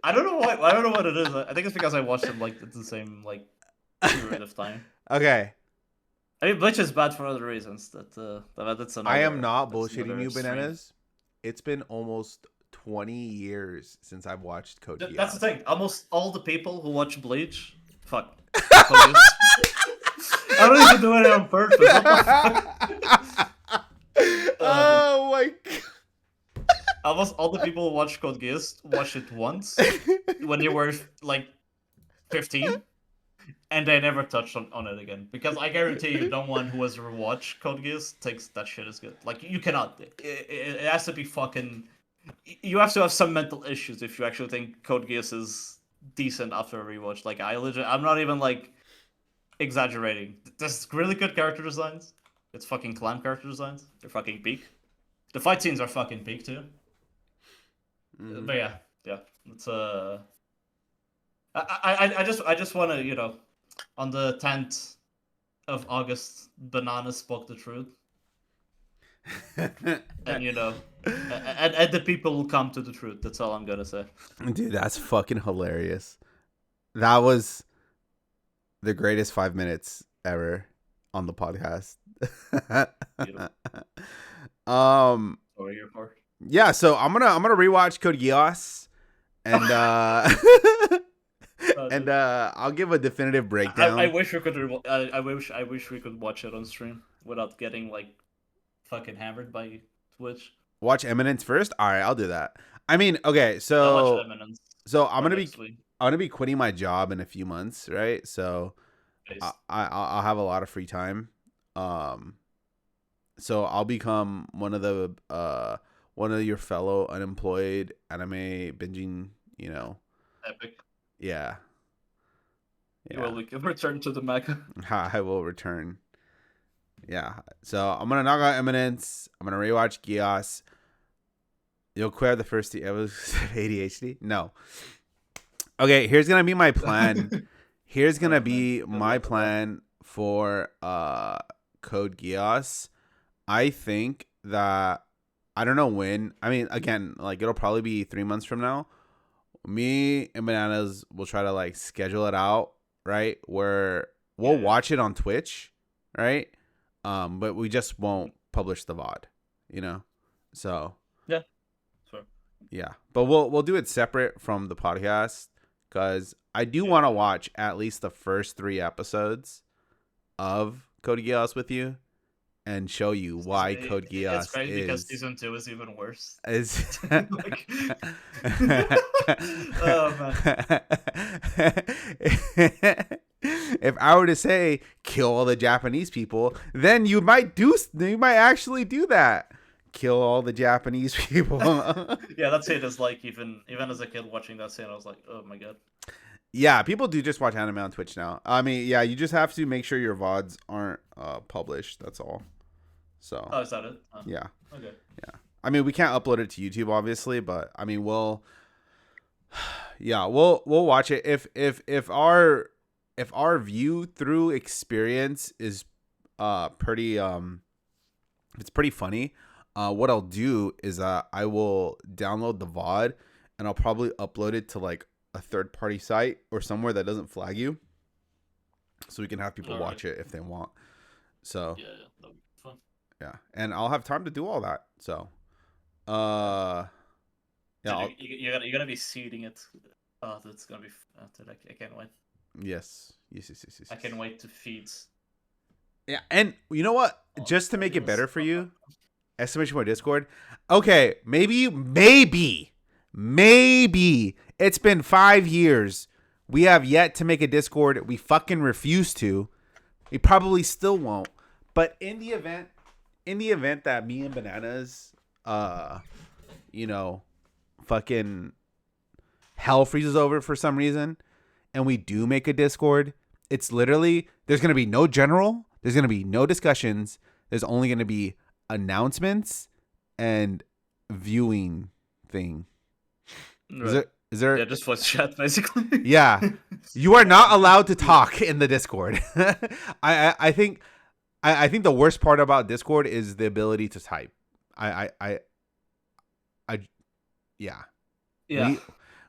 I don't know why. I don't know what it is. I think it's because I watched them like at the same like period of time. Okay. I mean, Bleach is bad for other reasons. That's another. I am not that's bullshitting another you, extreme. Bananas. It's been almost 20 years since I've watched Code Geass. That's the thing. Almost all the people who watch Bleach, fuck. I don't even do it on purpose. What the fuck? Oh my god. Almost all the people who watch Code Geass watched it once when they were like 15, and they never touched on it again. Because I guarantee you, no one who has ever watched Code Geass thinks that shit is good. Like you cannot. It has to be fucking. You have to have some mental issues if you actually think Code Geass is decent after a rewatch. Like I'm not even like exaggerating. There's really good character designs. It's fucking clan character designs. They're fucking peak. The fight scenes are fucking peak too. Mm-hmm. But yeah, it's I just want to on the 10th of August, Banana spoke the truth, and and the people will come to the truth. That's all I'm gonna say. Dude, that's fucking hilarious. That was the greatest 5 minutes ever on the podcast. Sorry, your part. Yeah, so I'm gonna rewatch Code Geass, and and I'll give a definitive breakdown. I wish we could. I wish we could watch it on stream without getting like fucking hammered by Twitch. Watch Eminence first. All right, I'll do that. I mean, okay, I'll so watch Eminence I'm gonna be quitting my job in a few months, right? So I'll have a lot of free time. So I'll become one of your fellow unemployed anime binging, Epic. Yeah. Well, we can return to the mecha. I will return. Yeah. So I'm gonna knock out Eminence. I'm gonna rewatch Geass. You'll quit the first episode of ADHD? No. Okay, here's gonna be my plan. here's gonna Man, be good my luck with that. plan for Code Geass. I think that I don't know when. I mean, again, like it'll probably be 3 months from now. Me and Bananas will try to like schedule it out, right? Where we'll Yeah. watch it on Twitch, right? But we just won't publish the VOD, you know? So Yeah. Sure. yeah. But we'll do it separate from the podcast because I do want to watch at least the first 3 episodes of Code Geass with you and show you why Code It's Geass crazy because is season 2 is even worse. is Like, oh man. If I were to say kill all the Japanese people, then you might actually do that. Kill all the Japanese people. Yeah, that scene is like even as a kid watching that scene, I was like, oh my god. Yeah, people do just watch anime on Twitch now. I mean, yeah, you just have to make sure your VODs aren't published. That's all. So Oh, is that it? Oh, yeah, okay. yeah. I mean, we can't upload it to YouTube, obviously, but I mean, we'll watch it if our view through experience is pretty it's pretty funny. What I'll do is I will download the VOD and I'll probably upload it to like a third party site or somewhere that doesn't flag you, so we can have people watch it if they want. So yeah, that'll be fun. yeah, and I'll have time to do all that. So yeah, You're gonna be seeding it. Oh, that's gonna be. Dude, I can't wait. yes. I can't wait to feed. Yeah, and you know what? Just to make it better for you, exclamation point Discord. Okay, maybe it's been 5 years. We have yet to make a Discord. We fucking refuse to. We probably still won't. But in the event that me and Bananas, fucking hell freezes over for some reason, and we do make a Discord, it's literally there's gonna be no general. There's gonna be no discussions. There's only gonna be announcements and viewing thing. Right. Is there? Yeah, just voice chat basically. Yeah, you are not allowed to talk in the Discord. I think the worst part about Discord is the ability to type. Yeah. Yeah.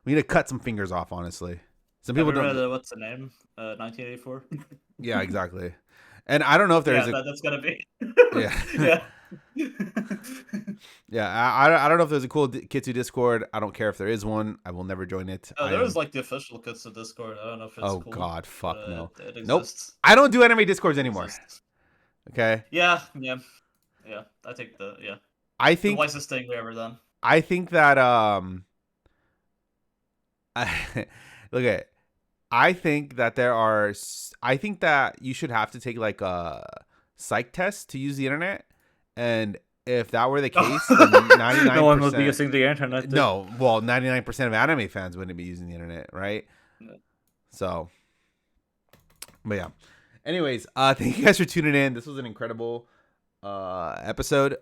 We need to cut some fingers off, honestly. Some people Have you don't. read, what's the name? 1984. Yeah, exactly. And I don't know if there's that's gonna be. Yeah. Yeah. Yeah, I don't know if there's a cool Kitsu Discord. I don't care if there is one. I will never join it. There is like the official Kitsu Discord. I don't know if it's Oh cool. God, fuck no. It Nope. exists. I don't do anime Discords anymore. Okay. Yeah. I think I the think wisest thing we ever done. I think that look at. I think that I think that you should have to take like a psych test to use the internet, and if that were the case, then 99%. No one would be using the internet. Dude. No, well, 99% of anime fans wouldn't be using the internet, right? Yeah. So, but yeah. Anyways, thank you guys for tuning in. This was an incredible episode.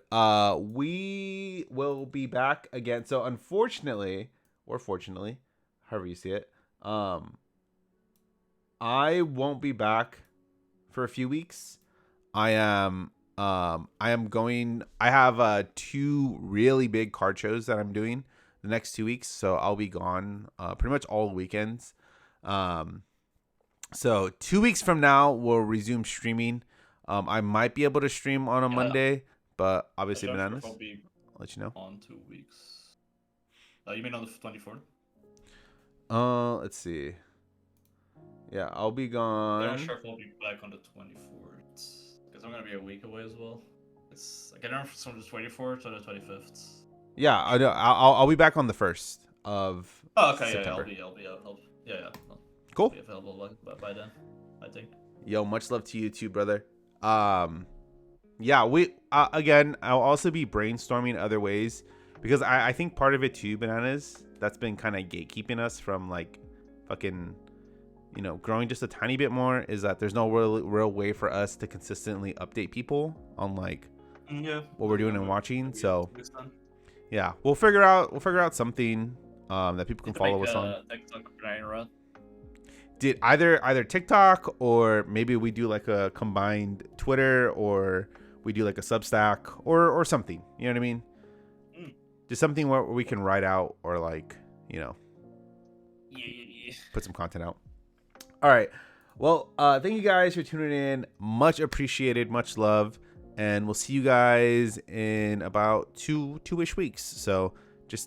We will be back again. So, unfortunately, or fortunately, however you see it, I won't be back for a few weeks. I am going. I have 2 really big card shows that I'm doing the next 2 weeks, so I'll be gone pretty much all weekends. So 2 weeks from now we'll resume streaming. I might be able to stream on a Monday, but obviously Bananas. I'll let you know. On 2 weeks. You mean on the 24th? Let's see. Yeah, I'll be gone. I'm not sure if I'll be back on the 24th. Because I'm going to be a week away as well. I can remember from the 24th to the 25th. Yeah, I'll be back on the 1st of September. Yeah, I'll be available. Yeah. Cool. I'll be available by then, I think. Yo, much love to you too, brother. Yeah, we again, I'll also be brainstorming other ways because I think part of it too, Bananas, that's been kind of gatekeeping us from like fucking growing just a tiny bit more, is that there's no real way for us to consistently update people on like what we're doing and watching. So yeah, we'll figure out something that people can follow us on. did either TikTok, or maybe we do like a combined Twitter, or we do like a Substack or something. You know what I mean? Mm. Just something where we can write out, or like, Yeah. put some content out. All right. Well, thank you guys for tuning in. Much appreciated. Much love. And we'll see you guys in about two-ish weeks. So